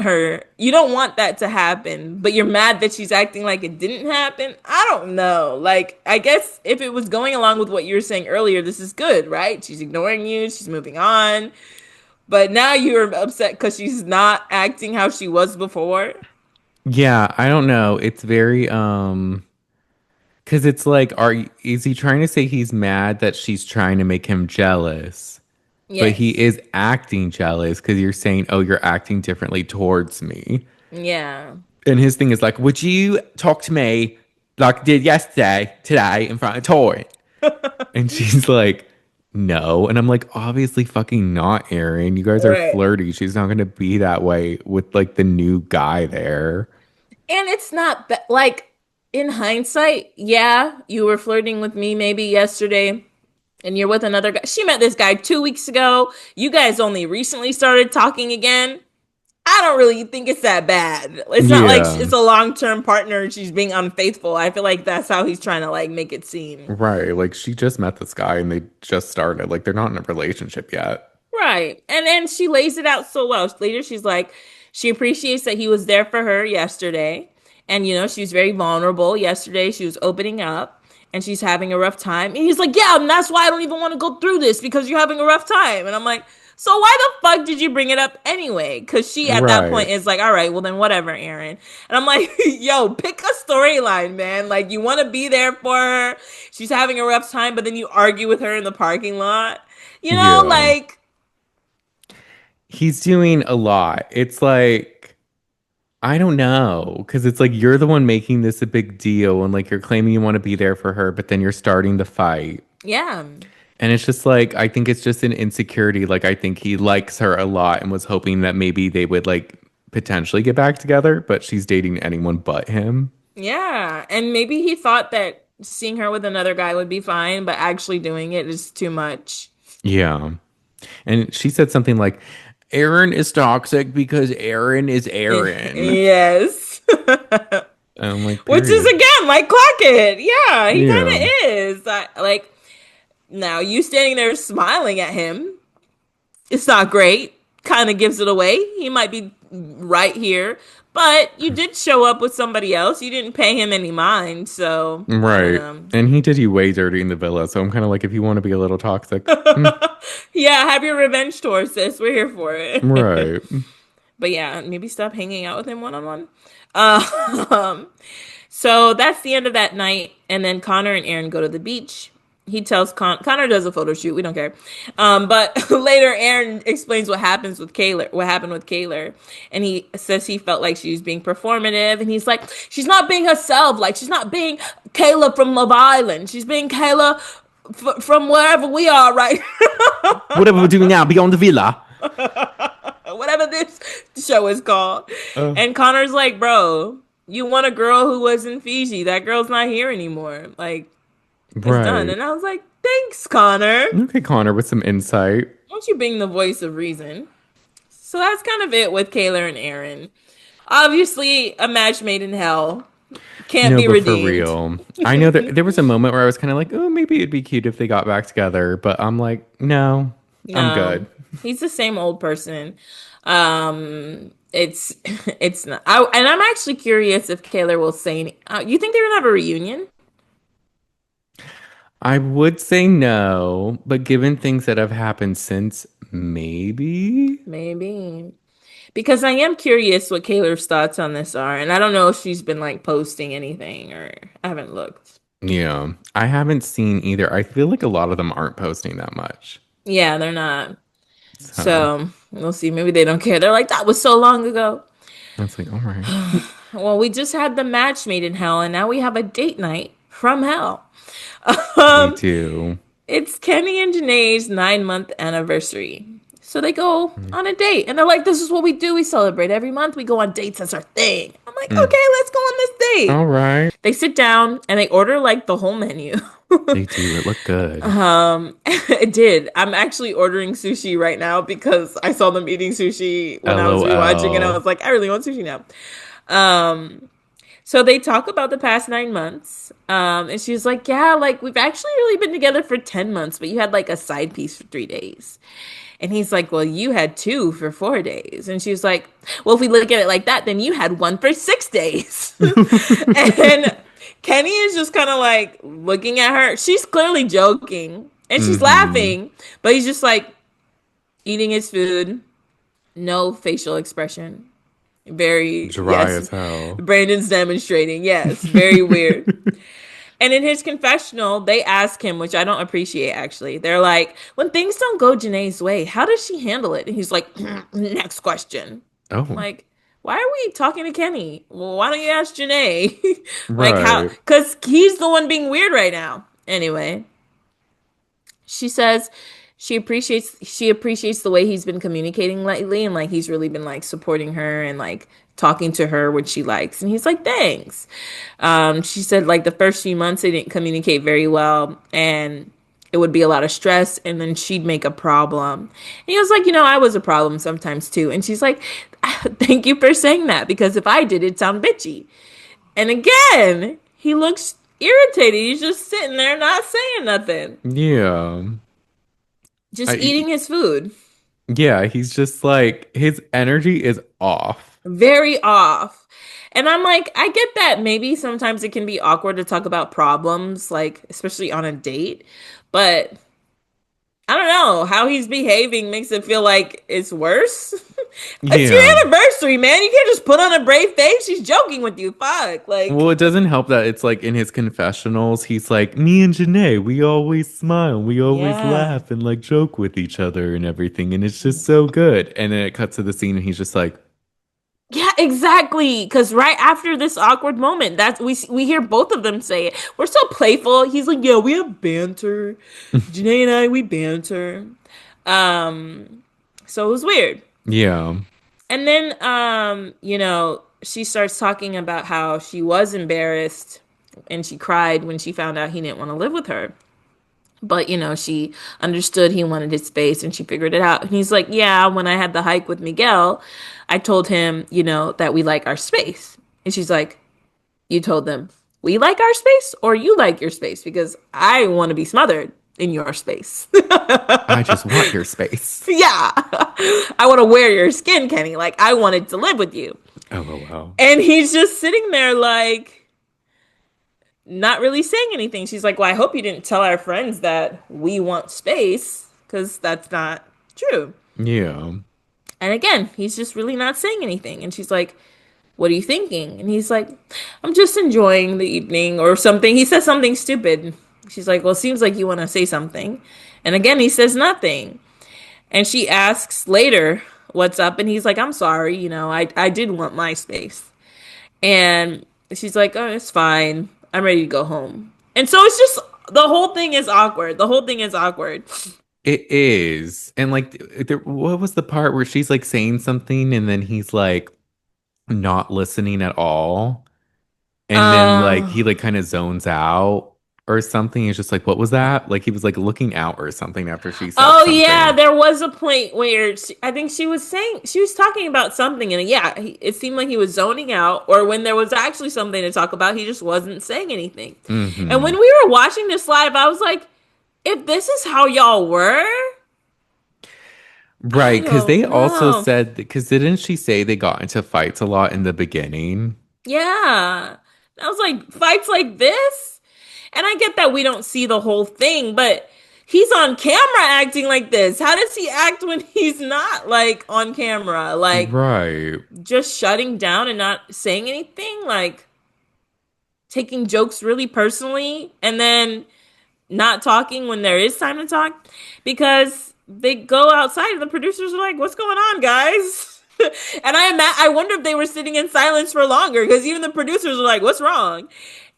A: that to happen, but you're mad that she's acting like it didn't happen. I don't know. Like, I guess if it was going along with what you were saying earlier, this is good, right? She's ignoring you, she's moving on. But now you're upset because she's not acting how she was before.
B: Yeah, I don't know. It's very because it's like, is he trying to say he's mad that she's trying to make him jealous? But he
A: Yes.
B: is acting jealous because you're saying, oh, you're acting differently towards me.
A: Yeah.
B: And his thing is like, would you talk to me like I did yesterday, today, in front of Torin? And she's like, no. And I'm like, obviously fucking not, Aaron. You guys are
A: Right.
B: flirty. She's not gonna be that way with like the new guy there.
A: And it's not that, like, in hindsight, yeah, you were flirting with me maybe yesterday and you're with another guy. She met this guy 2 weeks ago. You guys only recently started talking again. I don't really think it's that bad. It's not like
B: Yeah.
A: it's a long term partner and she's being unfaithful. I feel like that's how he's trying to like make it seem.
B: Right. Like she just met this guy and they just started. Like they're not in a relationship yet.
A: Right. And then she lays it out so well. Later, she's like, she appreciates that he was there for her yesterday. And, she was very vulnerable. Yesterday, she was opening up and she's having a rough time. And he's like, yeah, and that's why I don't even want to go through this because you're having a rough time. And I'm like, so why the fuck did you bring it up anyway? Because she at that
B: Right.
A: point is like, all right, well then whatever, Aaron. And I'm like, yo, pick a storyline, man. Like, you want to be there for her. She's having a rough time, but then you argue with her in the parking lot.
B: Yeah.
A: Like,
B: He's doing a lot. It's like, I don't know. Because it's like you're the one making this a big deal and like you're claiming you want to be there for her, but then you're starting the fight.
A: yeah.
B: And it's just like, I think it's just an insecurity. Like, I think he likes her a lot and was hoping that maybe they would like potentially get back together, but she's dating anyone but him.
A: Yeah, and maybe he thought that seeing her with another guy would be fine, but actually doing it is too much.
B: Yeah. And she said something like, Aaron is toxic because Aaron is Aaron.
A: Yes.
B: And I'm like,
A: Which is
B: period.
A: again like clock it. Yeah, he kind
B: Yeah.
A: of is. Like now you standing there smiling at him. It's not great. Kind of gives it away. He might be right here, but you did show up with somebody else. You didn't pay him any mind, so I don't
B: Right.
A: know.
B: And he did you way dirty in the villa. So I'm kind of like, if you want to be a little toxic,
A: Yeah, have your revenge tour, sis. We're here for it.
B: right.
A: But yeah, maybe stop hanging out with him one on one. Um, so that's the end of that night. And then Connor and Aaron go to the beach. He tells Connor does a photo shoot. We don't care. But later, Aaron explains what happened with Kaylor, and he says he felt like she was being performative, and he's like, she's not being herself. Like she's not being Kayla from Love Island. She's being Kayla from wherever we are, right?
B: Whatever we're doing now, beyond the villa.
A: Whatever this show is called.
B: Uh,
A: And Connor's like, bro, you want a girl who was in Fiji. That girl's not here anymore. Like, it's done.
B: right.
A: And I was like, thanks, Connor.
B: Okay, Connor, with some insight.
A: Won't you being the voice of reason? So that's kind of it with Kaylor and Aaron. Obviously, a match made in hell can't
B: No,
A: be
B: but for
A: redeemed.
B: real. I know there was a moment where I was kind of like, oh, maybe it'd be cute if they got back together. But I'm like, no, I'm
A: No,
B: good.
A: he's the same old person. It's it's not. And I'm actually curious if Kaylor will say. You think they're gonna have a reunion?
B: I would say no, but given things that have happened since, maybe.
A: Maybe. Because I am curious what Kaylor's thoughts on this are, and I don't know if she's been like posting anything or I haven't looked.
B: Yeah, I haven't seen either. I feel like a lot of them aren't posting that much.
A: Yeah, they're not.
B: So
A: So we'll see. Maybe they don't care. They're like, that was so long ago.
B: that's like, all right.
A: Well, we just had the match made in hell, and now we have a date night from hell.
B: We
A: Um,
B: do.
A: it's Kenny and Janae's 9-month anniversary. So they go on a date, and they're like, this is what we do. We celebrate every month. We go on dates. That's our thing. I'm like,
B: Mm.
A: okay, let's go on this date.
B: All right.
A: They sit down and they order like the whole menu.
B: They do. It looked good.
A: It did. I'm actually ordering sushi right now because I saw them eating sushi when I was rewatching and I
B: LOL.
A: was like, I really want sushi now. Um, so they talk about the past 9 months. And she's like, yeah, like we've actually really been together for 10 months, but you had like a side piece for 3 days. And he's like, well, you had two for 4 days. And she's like, well, if we look at it like that, then you had one for 6 days. And Kenny is just kind of like looking at her. She's clearly joking and she's
B: Hmm.
A: laughing, but he's just like eating his food, no facial expression. Very,
B: Dry
A: yes,
B: as hell.
A: Brandon's demonstrating. Yes, very weird. And in his confessional, they ask him, which I don't appreciate actually. They're like, when things don't go Janae's way, how does she handle it? And he's like, next question. I'm
B: Oh,
A: like, why are we talking to Kenny? Well, why don't you ask Janae? Like, how?
B: right.
A: Because he's the one being weird right now. Anyway, she says she appreciates the way he's been communicating lately and like he's really been like supporting her and like talking to her when she likes and he's like thanks. She said like the first few months they didn't communicate very well and it would be a lot of stress and then she'd make a problem and he was like I was a problem sometimes too and she's like thank you for saying that because if I did it sound bitchy and again he looks irritated. He's just sitting there not saying nothing,
B: Yeah.
A: just
B: I
A: eating his food.
B: yeah, he's just like his energy is off.
A: Very off. And I'm like, I get that maybe sometimes it can be awkward to talk about problems, like especially on a date, but I don't know how he's behaving makes it feel like it's worse. It's your
B: Yeah.
A: anniversary, man. You can't just put on a brave face. She's joking with you. Fuck.
B: Well,
A: Like,
B: it doesn't help that it's like in his confessionals, he's like, me and Janae, we always smile, we always
A: yeah.
B: laugh and like joke with each other and everything, and it's just so good. And then it cuts to the scene and he's just like,
A: Yeah, exactly. Because right after this awkward moment, that's we hear both of them say it. We're so playful. He's like, "Yeah, we have banter. Janae and I, we banter." Um, so it was weird.
B: yeah.
A: And then, she starts talking about how she was embarrassed and she cried when she found out he didn't want to live with her. But, she understood he wanted his space and she figured it out. And he's like, yeah, when I had the hike with Miguel, I told him, that we like our space. And she's like, you told them we like our space or you like your space? Because I want to be smothered in your space.
B: I just want your space.
A: Yeah. I want to wear your skin, Kenny. Like, I wanted to live with you.
B: LOL.
A: And he's just sitting there, like, not really saying anything. She's like, well, I hope you didn't tell our friends that we want space, because that's not true.
B: Yeah.
A: And again, he's just really not saying anything. And she's like, what are you thinking? And he's like, I'm just enjoying the evening or something. He says something stupid. She's like, well, it seems like you want to say something. And again, he says nothing. And she asks later what's up. And he's like, I'm sorry. I did want my space. And she's like, oh, it's fine. I'm ready to go home. And so it's just, the whole thing is awkward. The whole thing is awkward.
B: It is. And like, what was the part where she's like saying something and then he's like not listening at all? And then like
A: Uh,
B: he like kind of zones out or something. It's just like, what was that? Like he was like looking out or something after she said
A: oh yeah,
B: something.
A: there was a point where I think she was talking about something, and yeah, it seemed like he was zoning out, or when there was actually something to talk about, he just wasn't saying anything. And
B: Hmm.
A: when we were watching this live, I was like, if this is how y'all were, I
B: Right. Because they
A: don't
B: also
A: know.
B: said, because didn't she say they got into fights a lot in the beginning?
A: Yeah, I was like, fights like this, and I get that we don't see the whole thing, but he's on camera acting like this. How does he act when he's not like on camera? Like
B: Right.
A: just shutting down and not saying anything, like taking jokes really personally and then not talking when there is time to talk because they go outside and the producers are like, "What's going on, guys?" And I wonder if they were sitting in silence for longer because even the producers are like, "What's wrong?"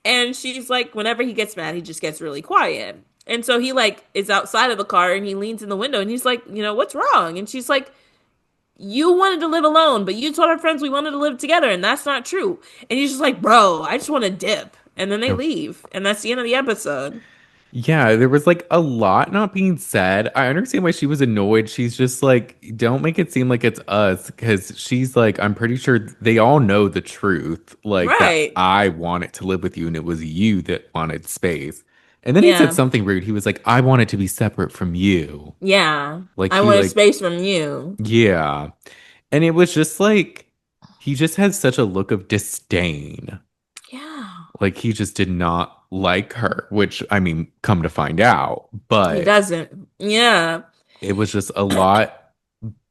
A: And she's like, whenever he gets mad, he just gets really quiet. And so he like is outside of the car and he leans in the window and he's like, "What's wrong?" And she's like, you wanted to live alone, but you told our friends we wanted to live together, and that's not true. And he's just like, bro, I just want to dip. And then they leave. And that's the end of the episode.
B: Yeah, there was like a lot not being said. I understand why she was annoyed. She's just like, don't make it seem like it's us because she's like, I'm pretty sure they all know the truth, like that
A: Right.
B: I wanted to live with you and it was you that wanted space. And then he said
A: Yeah.
B: something rude. He was like, I wanted to be separate from you.
A: Yeah.
B: Like
A: I
B: he
A: wanted
B: like,
A: space from you.
B: yeah. And it was just like he just had such a look of disdain.
A: Yeah.
B: Like he just did not like her, which I mean, come to find out,
A: He
B: but
A: doesn't. Yeah.
B: it was just a lot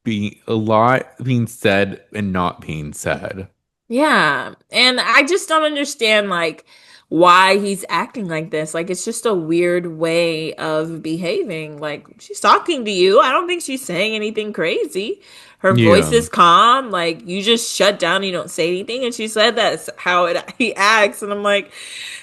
B: being said and not being said.
A: Yeah. And I just don't understand like why he's acting like this. Like it's just a weird way of behaving. Like she's talking to you. I don't think she's saying anything crazy. Her voice
B: Yeah.
A: is calm. Like you just shut down, you don't say anything. And she said that's how he acts. And I'm like,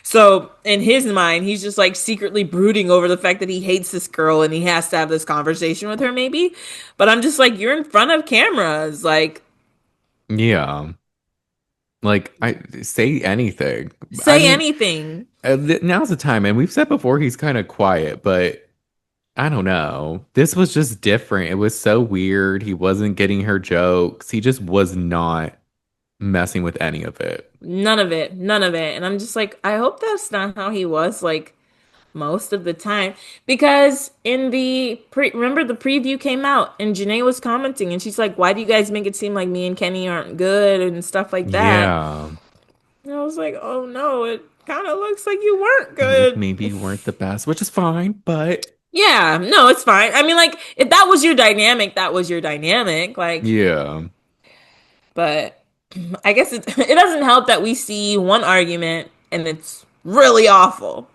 A: so in his mind, he's just like secretly brooding over the fact that he hates this girl and he has to have this conversation with her, maybe. But I'm just like, you're in front of cameras. Like,
B: Yeah. Like I say anything. I
A: say
B: mean,
A: anything.
B: now's the time, and we've said before he's kind of quiet, but I don't know. This was just different. It was so weird. He wasn't getting her jokes. He just was not messing with any of it.
A: None of it. None of it. And I'm just like, I hope that's not how he was like most of the time. Because in remember the preview came out and Janae was commenting and she's like, why do you guys make it seem like me and Kenny aren't good and stuff like that?
B: Yeah.
A: And I was like, oh no, it kind of looks like you weren't
B: Like
A: good.
B: maybe you weren't the best, which is fine, but
A: Yeah, no, it's fine. I mean, like, if that was your dynamic, that was your dynamic. Like,
B: yeah.
A: but I guess it doesn't help that we see one argument and it's really awful.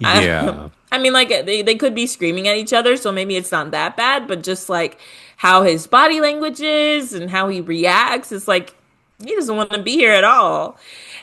A: I,
B: Yeah.
A: I mean, like they could be screaming at each other, so maybe it's not that bad, but just like how his body language is and how he reacts, it's like he doesn't want to be here at all.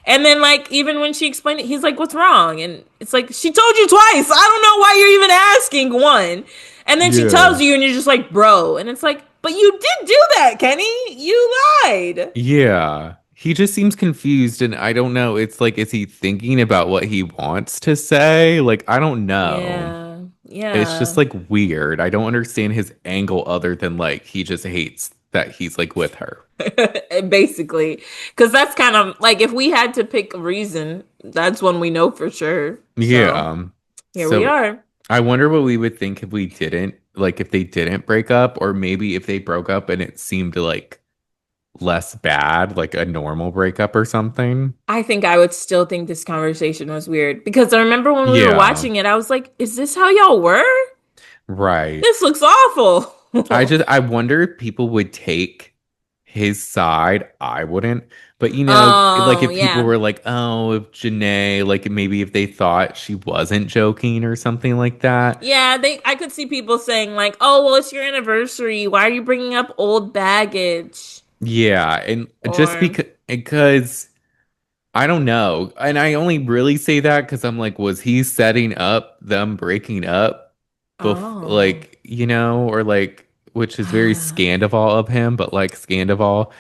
A: And then like even when she explained it, he's like, "What's wrong?" And it's like she told you twice. I don't know why you're even asking one. And then she
B: Yeah.
A: tells you, and you're just like, "Bro," and it's like But you did do that, Kenny. You lied.
B: Yeah. He just seems confused and I don't know. It's like, is he thinking about what he wants to say? Like, I don't know.
A: Yeah.
B: It's just
A: Yeah.
B: like weird. I don't understand his angle other than like he just hates that he's like with her.
A: Basically, because that's kind of like if we had to pick a reason, that's one we know for sure.
B: Yeah.
A: So here we
B: So
A: are.
B: I wonder what we would think if we didn't, like if they didn't break up, or maybe if they broke up and it seemed like less bad, like a normal breakup or something.
A: I think I would still think this conversation was weird because I remember when we were
B: Yeah.
A: watching it, I was like, is this how y'all were?
B: Right.
A: This looks awful.
B: I wonder if people would take his side. I wouldn't. But like
A: Oh,
B: if people
A: yeah.
B: were like, oh, if Janae, like maybe if they thought she wasn't joking or something like that.
A: Yeah, I could see people saying like, "Oh, well, it's your anniversary. Why are you bringing up old baggage?"
B: Yeah, and just
A: Or,
B: because I don't know. And I only really say that because I'm like, was he setting up them breaking up
A: oh.
B: like, or like, which is very Scandival of him, but like Scandival,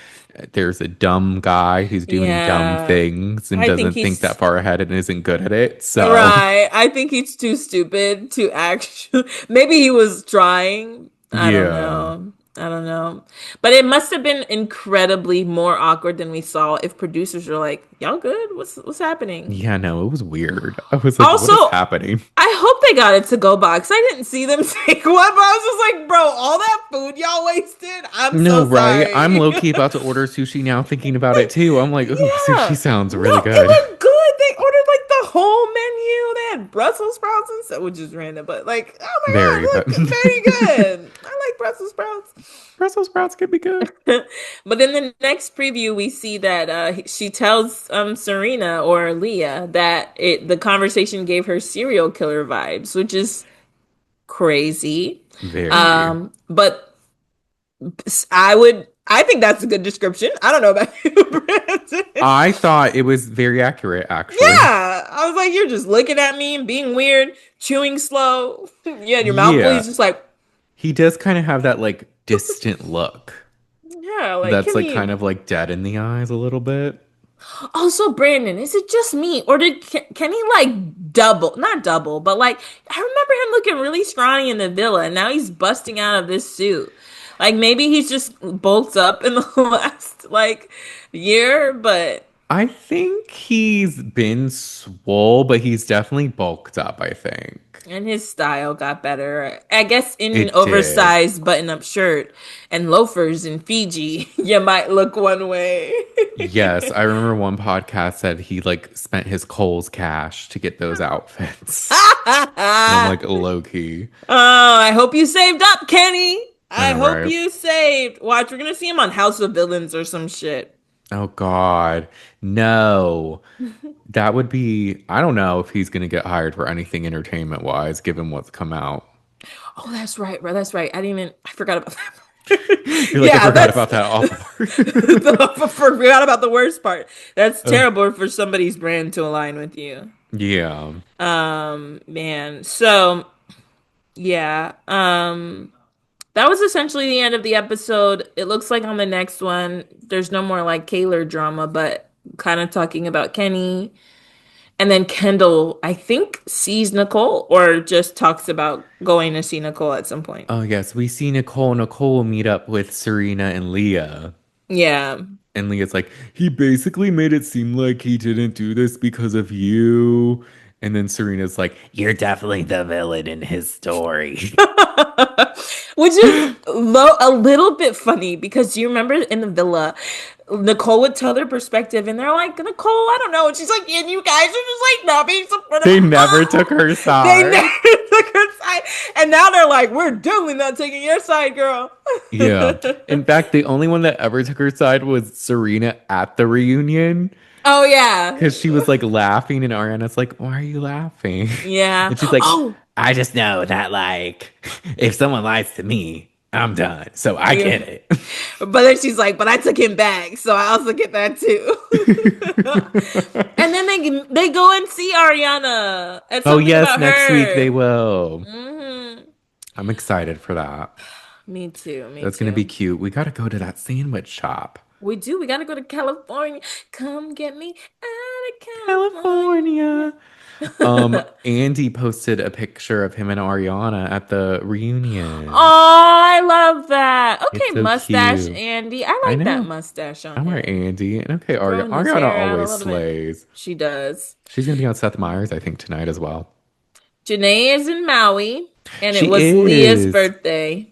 B: there's a dumb guy who's doing dumb
A: Yeah.
B: things and
A: I think
B: doesn't think that
A: he's
B: far ahead and isn't good at it. So,
A: right. I think he's too stupid to actually. Maybe he was trying. I don't
B: yeah.
A: know. I don't know. But it must have been incredibly more awkward than we saw if producers were like, "Y'all good? What's happening?"
B: Yeah, no, it was weird. I was like, what
A: Also,
B: is happening?
A: I hope they got it to go box. I didn't see them take one, but I was just like, bro, all that food y'all wasted. I'm
B: No,
A: so
B: right? I'm
A: sorry.
B: low key about to order sushi now, thinking about it too. I'm like, ooh, sushi
A: Yeah.
B: sounds
A: No,
B: really
A: it
B: good.
A: looked good. They ordered like the whole menu. They had Brussels sprouts and stuff, which is random, but like, oh my God,
B: Very,
A: it
B: but
A: looked very good. I like Brussels sprouts.
B: Brussels sprouts could be good.
A: But in the next preview, we see that she tells Serena or Leah that the conversation gave her serial killer vibes, which is crazy.
B: Very.
A: But I think that's a good description. I don't know about you, Brandon.
B: I thought it was very accurate, actually.
A: Yeah, I was like, you're just looking at me and being weird, chewing slow. Yeah, your mouth
B: Yeah,
A: please, just like,
B: he does kind of have that like distant look.
A: yeah, like,
B: That's
A: can
B: like
A: he?
B: kind of like dead in the eyes a little bit.
A: Also, Brandon, is it just me, or can he like double, not double, but like I remember him looking really scrawny in the villa, and now he's busting out of this suit. Like maybe he's just bulked up in the last like year, but
B: I think he's been swole, but he's definitely bulked up, I think.
A: and his style got better. I guess in an
B: It did.
A: oversized button-up shirt and loafers in Fiji, you might look one way.
B: Yes, I remember one podcast said he like spent his Kohl's cash to get those outfits. And I'm like,
A: Oh,
B: low key.
A: I hope you saved up, Kenny.
B: I
A: I
B: know,
A: hope
B: right?
A: you saved. Watch, we're gonna see him on House of Villains or some shit.
B: Oh God. No. That would be, I don't know if he's gonna get hired for anything entertainment wise, given what's come out.
A: Oh, that's right, bro. That's right. I didn't even. I forgot about that.
B: You're like, I
A: Yeah,
B: forgot
A: that's.
B: about that awful part.
A: Forgot about the worst part. That's
B: Uh,
A: terrible for somebody's brand to align with you.
B: yeah.
A: Man. So yeah. That was essentially the end of the episode. It looks like on the next one, there's no more like Kaylor drama, but kind of talking about Kenny. And then Kendall, I think, sees Nicole or just talks about going to see Nicole at some point.
B: Oh yes, we see Nicole. Nicole meet up with Serena and Leah.
A: Yeah.
B: And Leah's like, he basically made it seem like he didn't do this because of you. And then Serena's like, you're definitely the villain in his story.
A: Which is a little bit funny because you remember in the villa, Nicole would tell their perspective and they're like, Nicole, I don't know. And she's like, and you guys are just like not being supportive.
B: They never took her
A: They
B: side.
A: never took her side. And now they're like, we're definitely not taking your side, girl.
B: Yeah. In fact, the only one that ever took her side was Serena at the reunion
A: Oh, yeah.
B: because she was like laughing, and Ariana's like, why are you laughing?
A: Yeah.
B: And she's like,
A: Oh,
B: I just know that, like, if someone lies to me, I'm done. So I
A: yeah.
B: get it.
A: But then she's like, but I took him back, so I also get that too. And then they go and see Ariana. It's
B: Oh,
A: something
B: yes,
A: about
B: next week they
A: her.
B: will.
A: Hmm.
B: I'm excited for that.
A: Me too. Me
B: That's gonna be
A: too.
B: cute. We gotta go to that sandwich shop.
A: We do. We got to go to California. Come get me out of California.
B: California. Andy posted a picture of him and Ariana at the reunion.
A: Oh, I love that.
B: It's
A: Okay,
B: so
A: mustache
B: cute.
A: Andy. I
B: I
A: like that
B: know.
A: mustache on
B: I'm our
A: him.
B: Andy. And okay,
A: Growing his
B: Ariana
A: hair out a
B: always
A: little bit.
B: slays.
A: She does.
B: She's gonna be on Seth Meyers, I think, tonight as well.
A: Janae is in Maui, and it
B: She
A: was Leah's
B: is.
A: birthday.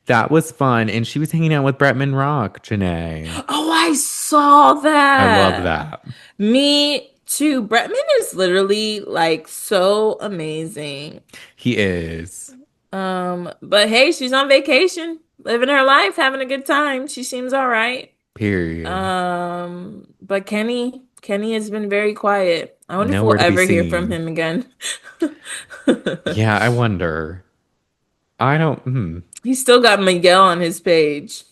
B: That was fun. And she was hanging out with Bretman Rock, Janae.
A: Oh, I saw
B: I love
A: that.
B: that.
A: Me too. Bretman is literally like so amazing.
B: He is.
A: But hey, she's on vacation, living her life, having a good time. She seems all right.
B: Period.
A: But Kenny has been very quiet. I wonder if we'll
B: Nowhere to be
A: ever hear from
B: seen.
A: him again.
B: Yeah, I wonder. I don't.
A: He's still got Miguel on his page.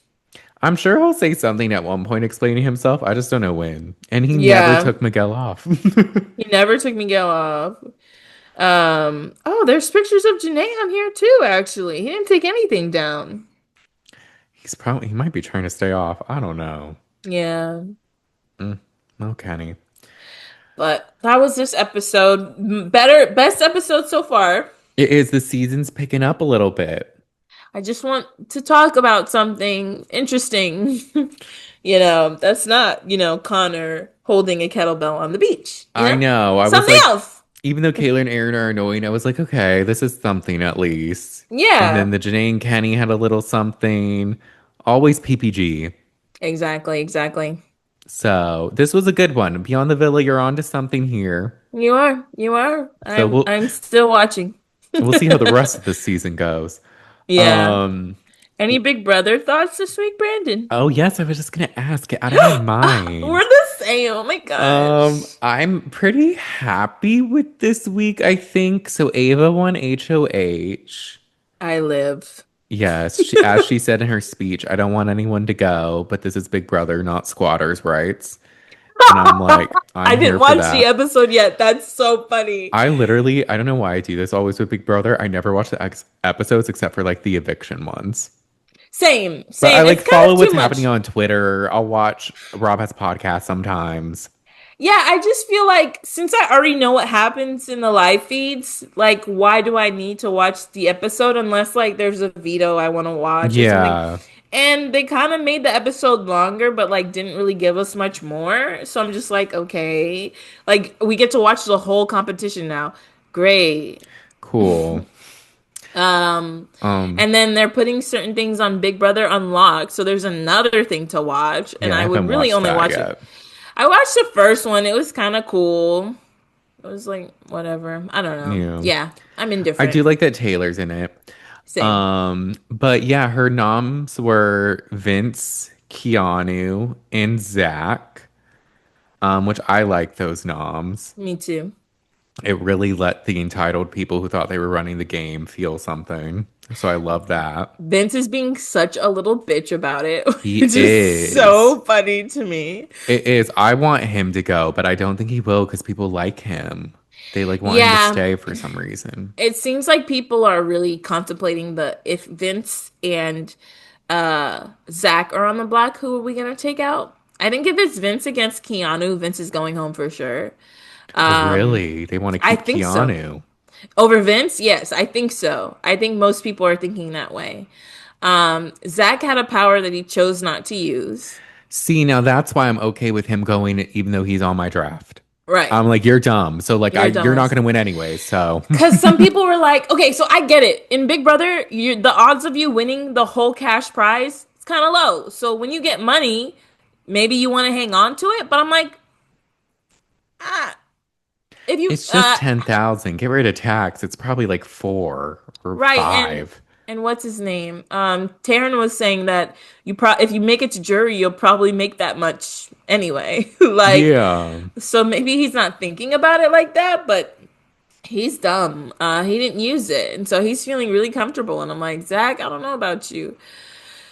B: I'm sure he'll say something at one point explaining himself. I just don't know when. And he never
A: Yeah,
B: took Miguel off.
A: he never took Miguel off. Oh, there's pictures of Janae on here too, actually. He didn't take anything down.
B: He might be trying to stay off. I don't know.
A: Yeah,
B: No, Kenny.
A: but that was this episode. Best episode so far.
B: It is the season's picking up a little bit.
A: I just want to talk about something interesting. That's not, Connor holding a kettlebell on the beach,
B: I know. I was
A: Something
B: like,
A: else.
B: even though Kaylor and Aaron are annoying, I was like, okay, this is something at least. And then
A: Yeah,
B: the Janae and Kenny had a little something. Always PPG.
A: exactly, exactly.
B: So this was a good one. Beyond the Villa, you're on to something here.
A: You are.
B: So
A: I'm still watching.
B: we'll see how the rest of the season goes.
A: Yeah.
B: Um,
A: Any Big Brother thoughts this week, Brandon?
B: oh yes, I was just gonna ask, get out of my
A: We're
B: mind.
A: the same. Oh my gosh.
B: I'm pretty happy with this week, I think. So Ava won HOH.
A: I live.
B: Yes, as she said in her speech, I don't want anyone to go, but this is Big Brother, not squatters' rights. And I'm like,
A: I
B: I'm
A: didn't
B: here for
A: watch the
B: that.
A: episode yet. That's so funny.
B: I don't know why I do this always with Big Brother. I never watch the episodes except for like the eviction ones.
A: Same,
B: But I
A: same.
B: like
A: It's kind
B: follow
A: of
B: what's
A: too
B: happening
A: much.
B: on Twitter. I'll watch Rob has podcast sometimes.
A: Yeah, I just feel like since I already know what happens in the live feeds, like why do I need to watch the episode unless like there's a veto I want to watch or something?
B: Yeah,
A: And they kind of made the episode longer, but like didn't really give us much more. So I'm just like, okay, like we get to watch the whole competition now. Great.
B: cool.
A: Um,
B: Um,
A: and then they're putting certain things on Big Brother Unlocked, so there's another thing to watch, and
B: yeah, I
A: I would
B: haven't
A: really
B: watched
A: only
B: that
A: watch it.
B: yet.
A: I watched the first one. It was kind of cool. It was like whatever. I don't know.
B: Yeah.
A: Yeah, I'm
B: I do
A: indifferent.
B: like that Taylor's in it.
A: Same.
B: But yeah, her noms were Vince, Keanu, and Zach. Which I like those noms.
A: Me too.
B: It really let the entitled people who thought they were running the game feel something. So I love that.
A: Vince is being such a little bitch about it,
B: He
A: which is
B: is.
A: so funny to me.
B: It is. I want him to go, but I don't think he will because people like him. They like want him to
A: Yeah,
B: stay for some reason.
A: it seems like people are really contemplating the if Vince and Zach are on the block, who are we gonna take out? I think if it's Vince against Keanu, Vince is going home for sure.
B: Oh,
A: Um,
B: really? They want to
A: I
B: keep
A: think so.
B: Keanu.
A: Over Vince, yes, I think so. I think most people are thinking that way. Zach had a power that he chose not to use.
B: See, now that's why I'm okay with him going, even though he's on my draft.
A: Right.
B: I'm like, you're dumb. So like,
A: You're
B: you're not
A: dumb.
B: going to win anyway. So
A: Because some people were like, okay, so I get it. In Big Brother, the odds of you winning the whole cash prize is kind of low. So when you get money, maybe you want to hang on to it. But I'm like, ah, if you,
B: it's just 10,000. Get rid of tax. It's probably like 4 or
A: right, and
B: 5.
A: what's his name? Taryn was saying that if you make it to jury, you'll probably make that much anyway. Like,
B: Yeah.
A: so maybe he's not thinking about it like that, but he's dumb. He didn't use it, and so he's feeling really comfortable. And I'm like, Zach, I don't know about you.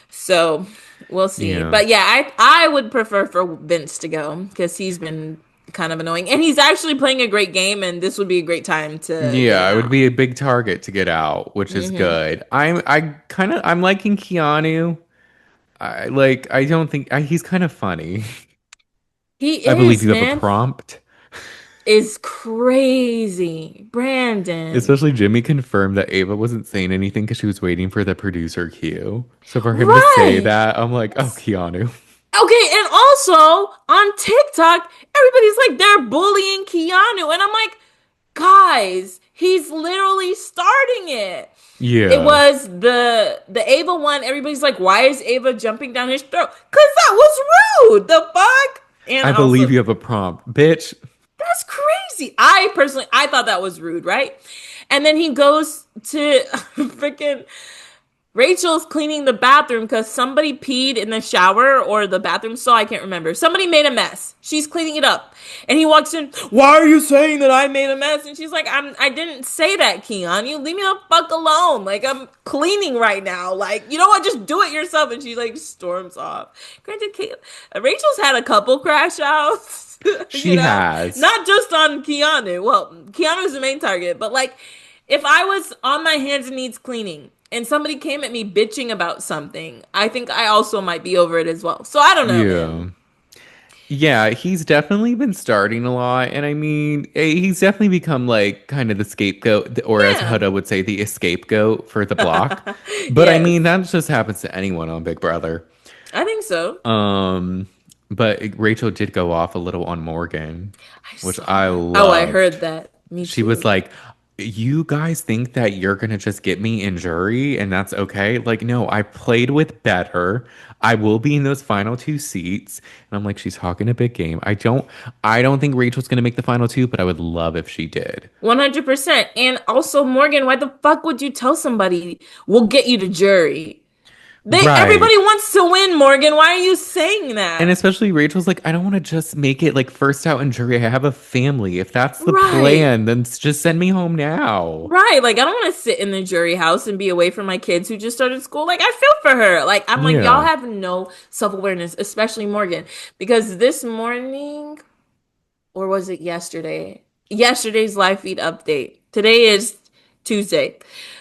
A: So we'll see.
B: Yeah.
A: But yeah, I would prefer for Vince to go because he's been kind of annoying. And he's actually playing a great game, and this would be a great time to get him
B: Yeah, it would
A: out.
B: be a big target to get out, which is good. I'm liking Keanu. I don't think he's kind of funny.
A: He
B: I believe
A: is,
B: you have a
A: man.
B: prompt.
A: Is crazy. Brandon.
B: Especially Jimmy confirmed that Ava wasn't saying anything because she was waiting for the producer cue. So for him to say
A: Right.
B: that, I'm like, oh, Keanu.
A: Okay, and also on TikTok, everybody's like they're bullying Keanu, and I'm like, guys, he's literally starting it. It
B: Yeah,
A: was the Ava one. Everybody's like, why is Ava jumping down his throat? Cause that was rude. The fuck. And
B: I believe
A: also,
B: you have a prompt, bitch.
A: that's crazy. I personally, I thought that was rude, right? And then he goes to freaking Rachel's cleaning the bathroom because somebody peed in the shower or the bathroom stall. I can't remember. Somebody made a mess. She's cleaning it up. And he walks in, why are you saying that I made a mess? And she's like, I didn't say that, Keon. You leave me the fuck alone. Like, I'm cleaning right now. Like, you know what? Just do it yourself. And she, like, storms off. Granted, Rachel's had a couple crash outs, you
B: She
A: know?
B: has.
A: Not just on Keanu. Well, Keanu's the main target, but, like, if I was on my hands and knees cleaning and somebody came at me bitching about something, I think I also might be over it as well. So I don't know, man.
B: Yeah. Yeah, he's definitely been starting a lot. And I mean, he's definitely become like kind of the scapegoat, or as
A: Yeah.
B: Hudda would say, the scapegoat for the block. But I
A: Yes.
B: mean, that just happens to anyone on Big Brother.
A: I think so.
B: Um, but Rachel did go off a little on Morgan,
A: I
B: which
A: saw
B: I
A: that. Oh, I
B: loved.
A: heard that. Me
B: She was
A: too.
B: like, you guys think that you're gonna just get me in jury and that's okay? Like, no, I played with better. I will be in those final two seats. And I'm like, she's talking a big game. I don't think Rachel's gonna make the final two, but I would love if she did.
A: 100%. And also, Morgan, why the fuck would you tell somebody we'll get you to jury?
B: Right.
A: Everybody wants to win, Morgan. Why are you saying
B: And
A: that?
B: especially Rachel's like, I don't want to just make it like first out in jury. I have a family. If that's the
A: Right.
B: plan, then just send me home now.
A: Right. Like, I don't want to sit in the jury house and be away from my kids who just started school. Like, I feel for her. Like, I'm like, y'all
B: Yeah.
A: have no self awareness, especially Morgan. Because this morning, or was it yesterday? Yesterday's live feed update. Today is Tuesday.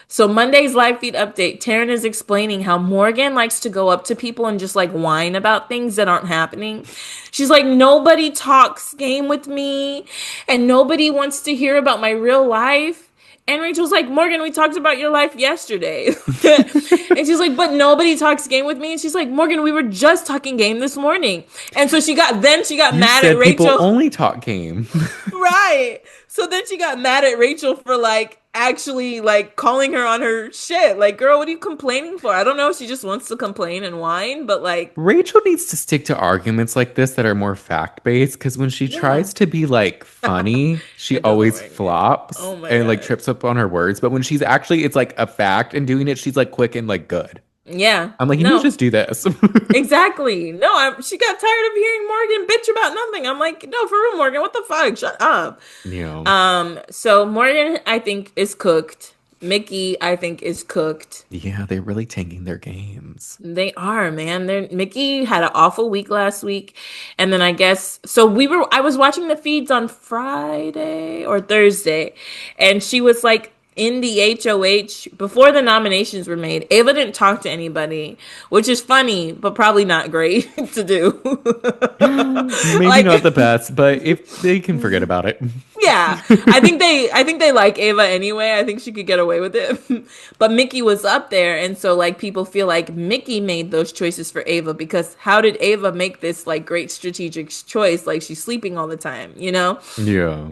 A: So Monday's live feed update, Taryn is explaining how Morgan likes to go up to people and just like whine about things that aren't happening. She's like, nobody talks game with me and nobody wants to hear about my real life. And Rachel's like, Morgan, we talked about your life yesterday. And she's like, but nobody talks game with me. And she's like, Morgan, we were just talking game this morning. And so she got
B: You
A: mad at
B: said people
A: Rachel.
B: only talk game.
A: Right. So then she got mad at Rachel for like actually like calling her on her shit. Like, girl, what are you complaining for? I don't know if she just wants to complain and whine, but like,
B: Rachel needs to stick to arguments like this that are more fact-based because when she
A: yeah,
B: tries to be like funny, she
A: it doesn't
B: always
A: work.
B: flops
A: Oh my
B: and like
A: God.
B: trips up on her words. But when she's actually, it's like a fact and doing it, she's like quick and like good.
A: Yeah.
B: I'm like, you need to
A: No.
B: just do this.
A: Exactly. No, she got tired of hearing Morgan bitch about nothing. I'm like, no, for real, Morgan, what the fuck? Shut up.
B: You know,
A: So Morgan, I think, is cooked. Mickey, I think, is cooked.
B: yeah, they're really tanking their games.
A: They are, man. Mickey had an awful week last week. And then I guess so I was watching the feeds on Friday or Thursday, and she was like in the HOH before the nominations were made. Ava didn't talk to anybody, which is funny, but probably not great to do.
B: Maybe not
A: Like
B: the best, but if they can forget about it.
A: yeah, I think they like Ava anyway. I think she could get away with it. But Mickey was up there and so like people feel like Mickey made those choices for Ava because how did Ava make this like great strategic choice like she's sleeping all the time, you know?
B: Yeah.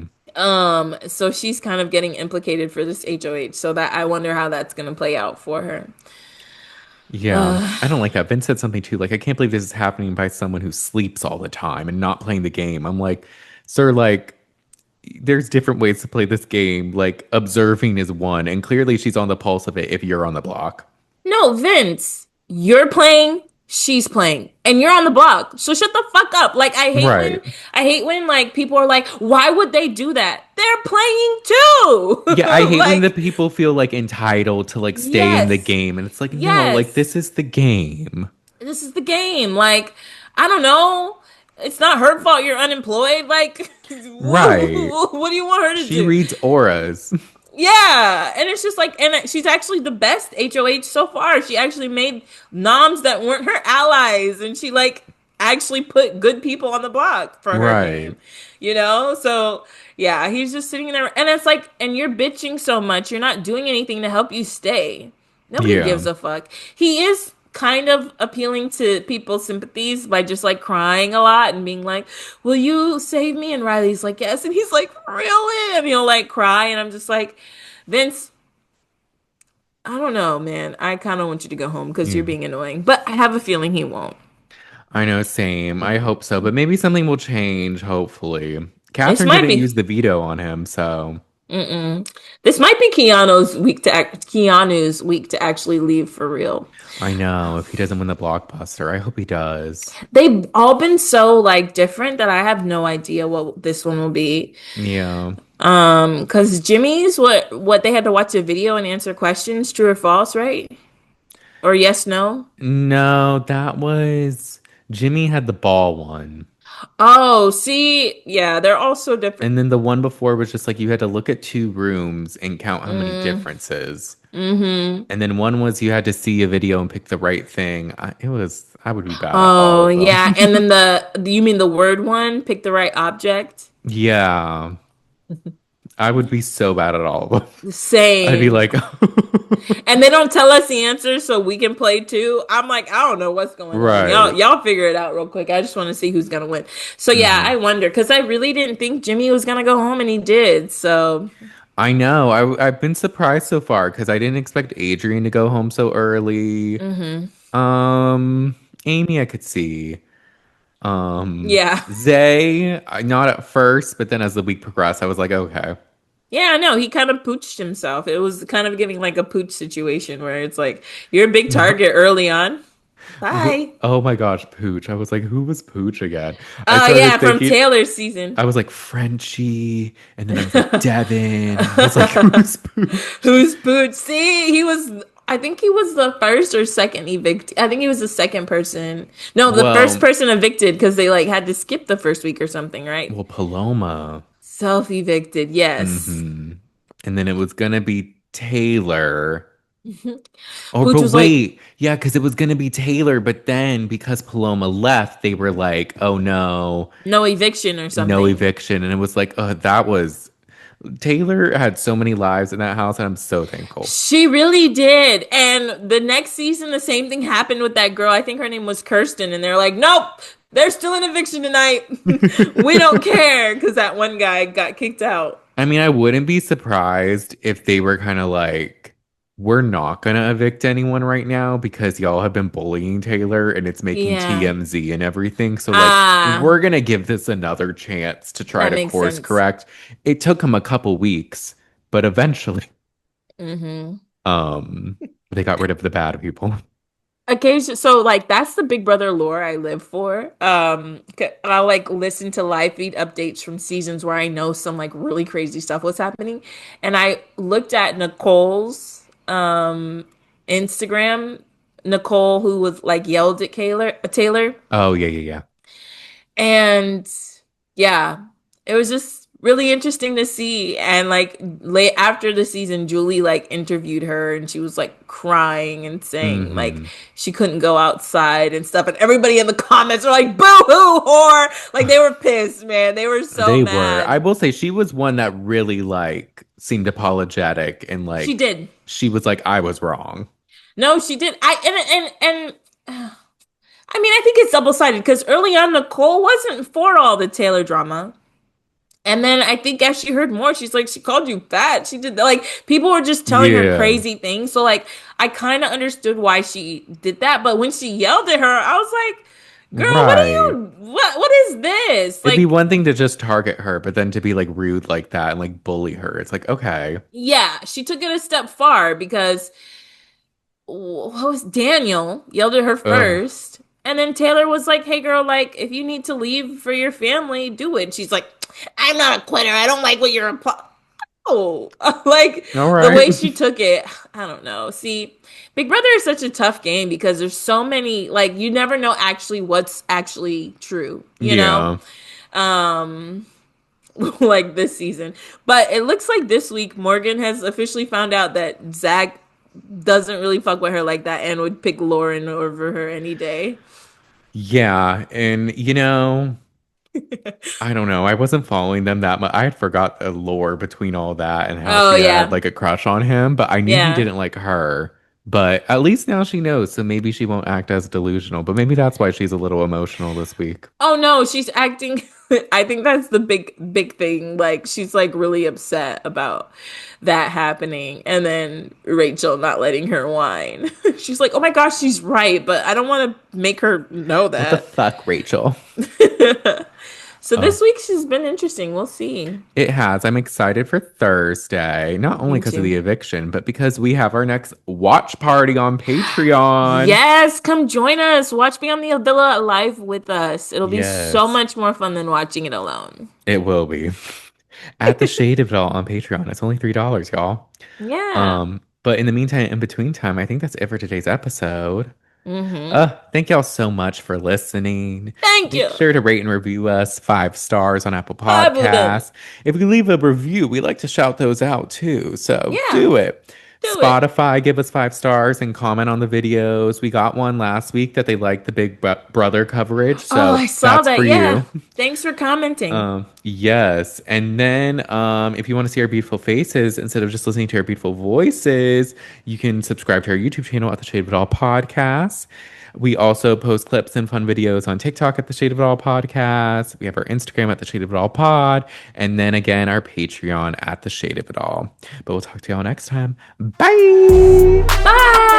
A: So she's kind of getting implicated for this HOH. So that I wonder how that's going to play out for her.
B: Yeah, I don't like that. Vince said something too. Like, I can't believe this is happening by someone who sleeps all the time and not playing the game. I'm like, sir, like, there's different ways to play this game. Like, observing is one, and clearly she's on the pulse of it if you're on the block.
A: No, Vince, you're playing, she's playing, and you're on the block. So shut the fuck up. Like
B: Right.
A: I hate when like people are like, why would they do that? They're playing too.
B: Yeah, I hate when the
A: Like,
B: people feel like entitled to like stay in the
A: yes.
B: game, and it's like, no, like
A: Yes.
B: this is the game.
A: This is the game. Like, I don't know. It's not her fault you're unemployed. Like,
B: Right.
A: what do you want her to
B: She
A: do?
B: reads auras.
A: Yeah, and it's just like, and she's actually the best HOH so far. She actually made noms that weren't her allies, and she like actually put good people on the block for her
B: Right.
A: game, you know? So yeah, he's just sitting there, and it's like, and you're bitching so much, you're not doing anything to help you stay. Nobody
B: Yeah.
A: gives a fuck. He is kind of appealing to people's sympathies by just like crying a lot and being like, "Will you save me?" And Riley's like, "Yes." And he's like, "Really?" And he'll like cry, and I'm just like, Vince, I don't know, man. I kind of want you to go home because you're
B: Yeah.
A: being annoying, but I have a feeling he won't.
B: I know, same. I hope so, but maybe something will change, hopefully.
A: This
B: Catherine
A: might
B: didn't
A: be,
B: use the veto on him, so
A: this might be Keanu's week to actually leave for real.
B: I know if he doesn't win the blockbuster, I hope he does.
A: They've all been so like different that I have no idea what this one will be.
B: Yeah.
A: Because Jimmy's what they had to watch a video and answer questions, true or false, right? Or yes, no.
B: No, that was Jimmy had the ball one.
A: Oh, see, yeah, they're all so different.
B: And then the one before was just like you had to look at two rooms and count how many
A: Mm,
B: differences.
A: mm-hmm.
B: And then one was you had to see a video and pick the right thing. I would be bad at all
A: Oh,
B: of
A: yeah. And
B: them.
A: then you mean the word one? Pick the right object.
B: Yeah. I would be so bad at all of them. I'd be
A: Same.
B: like,
A: And they don't tell us the answer so we can play too. I'm like, I don't know what's going on.
B: right.
A: Y'all figure it out real quick. I just want to see who's gonna win. So yeah,
B: Hmm.
A: I wonder because I really didn't think Jimmy was gonna go home and he did. So
B: I know. I've been surprised so far because I didn't expect Adrian to go home so early.
A: hmm.
B: Amy, I could see.
A: Yeah.
B: Zay, not at first, but then as the week progressed, I was like, okay.
A: Yeah, no, he kind of pooched himself. It was kind of giving like a pooch situation where it's like you're a big target early on. Bye.
B: Oh my gosh, Pooch. I was like, who was Pooch again? I
A: Oh
B: started
A: yeah, from
B: thinking,
A: Taylor's season.
B: I was like, Frenchie. And then I was like, Devin. I was like, who's Pooch?
A: Who's Pooch? See, he was. I think he was the first or second evicted. I think he was the second person. No, the first
B: Well,
A: person evicted because they like had to skip the first week or something, right?
B: well, Paloma.
A: Self evicted, yes.
B: Hmm. And then it was gonna be Taylor. Or,
A: Pooch
B: but
A: was like,
B: wait, yeah, because it was gonna be Taylor, but then because Paloma left, they were like, oh no,
A: no eviction or
B: no
A: something.
B: eviction. And it was like, that was Taylor had so many lives in that house, and I'm so thankful.
A: She really did. And the next season, the same thing happened with that girl. I think her name was Kirsten. And they're like, nope, they're still in eviction tonight. We don't care because that one guy got kicked out.
B: I mean, I wouldn't be surprised if they were kind of like, we're not gonna evict anyone right now because y'all have been bullying Taylor and it's making
A: Yeah.
B: TMZ and everything. So like,
A: Ah,
B: we're gonna give this another chance to try
A: that
B: to
A: makes
B: course
A: sense.
B: correct. It took them a couple weeks, but eventually,
A: Hmm.
B: um, they got rid of the bad people.
A: Occasion, so like that's the Big Brother lore I live for. I'll like listen to live feed updates from seasons where I know some like really crazy stuff was happening, and I looked at Nicole's Instagram. Nicole, who was like yelled at Taylor.
B: Oh yeah, yeah, yeah.
A: And yeah, it was just really interesting to see. And like late after the season, Julie like interviewed her and she was like crying and saying like
B: Hmm.
A: she couldn't go outside and stuff. And everybody in the comments are like, boo hoo, whore. Like they were pissed, man. They were so
B: They were. I
A: mad.
B: will say she was one that really like seemed apologetic and
A: She
B: like
A: did.
B: she was like, I was wrong.
A: No, she did. I mean, I think it's double sided because early on, Nicole wasn't for all the Taylor drama. And then I think as she heard more, she's like, she called you fat. She did like people were just telling her
B: Yeah.
A: crazy things. So like I kind of understood why she did that. But when she yelled at her, I was like, girl,
B: Right.
A: what is this?
B: It'd be
A: Like,
B: one thing to just target her, but then to be like rude like that and like bully her. It's like, okay.
A: yeah, she took it a step far because what was Daniel yelled at her
B: Ugh.
A: first. And then Taylor was like, hey girl, like if you need to leave for your family, do it. She's like, I'm not a quitter. I don't like what you're know. Like
B: All
A: the
B: right.
A: way she took it, I don't know. See, Big Brother is such a tough game because there's so many, like, you never know actually what's actually true, you know?
B: Yeah.
A: Um, like this season. But it looks like this week Morgan has officially found out that Zach doesn't really fuck with her like that and would pick Lauren over her any day.
B: Yeah. And, I don't know. I wasn't following them that much. I had forgot the lore between all that and how
A: Oh
B: she had
A: yeah.
B: like a crush on him, but I knew he
A: Yeah.
B: didn't like her. But at least now she knows, so maybe she won't act as delusional. But maybe that's why she's a little emotional this week.
A: Oh no, she's acting. I think that's the big thing. Like she's like really upset about that happening, and then Rachel not letting her whine. She's like, "Oh my gosh, she's right," but I don't want to make her know
B: What the
A: that.
B: fuck, Rachel?
A: So
B: Oh,
A: this week she's been interesting. We'll see.
B: it has. I'm excited for Thursday, not only
A: Me
B: because of the
A: too.
B: eviction, but because we have our next watch party on Patreon.
A: Yes, come join us. Watch Beyond the Villa live with us. It'll be so
B: Yes,
A: much more fun than watching it alone.
B: it will be. At the Shade of It All on Patreon. It's only $3, y'all.
A: Yeah.
B: But in the meantime, in between time, I think that's it for today's episode.
A: Mm-hmm.
B: Thank y'all so much for listening.
A: Thank
B: Make
A: you.
B: sure to rate and review us 5 stars on Apple
A: Five of them.
B: Podcasts. If you leave a review, we like to shout those out too. So
A: Yeah,
B: do it.
A: do it.
B: Spotify, give us 5 stars and comment on the videos. We got one last week that they liked the Big Brother coverage.
A: Oh,
B: So
A: I saw
B: that's for
A: that. Yeah.
B: you.
A: Thanks for commenting.
B: Yes. And then if you want to see our beautiful faces instead of just listening to our beautiful voices, you can subscribe to our YouTube channel at the Shade of It All Podcast. We also post clips and fun videos on TikTok at the Shade of It All Podcast. We have our Instagram at the Shade of It All Pod. And then again, our Patreon at the Shade of It All. But we'll talk to y'all next time. Bye.
A: Bye.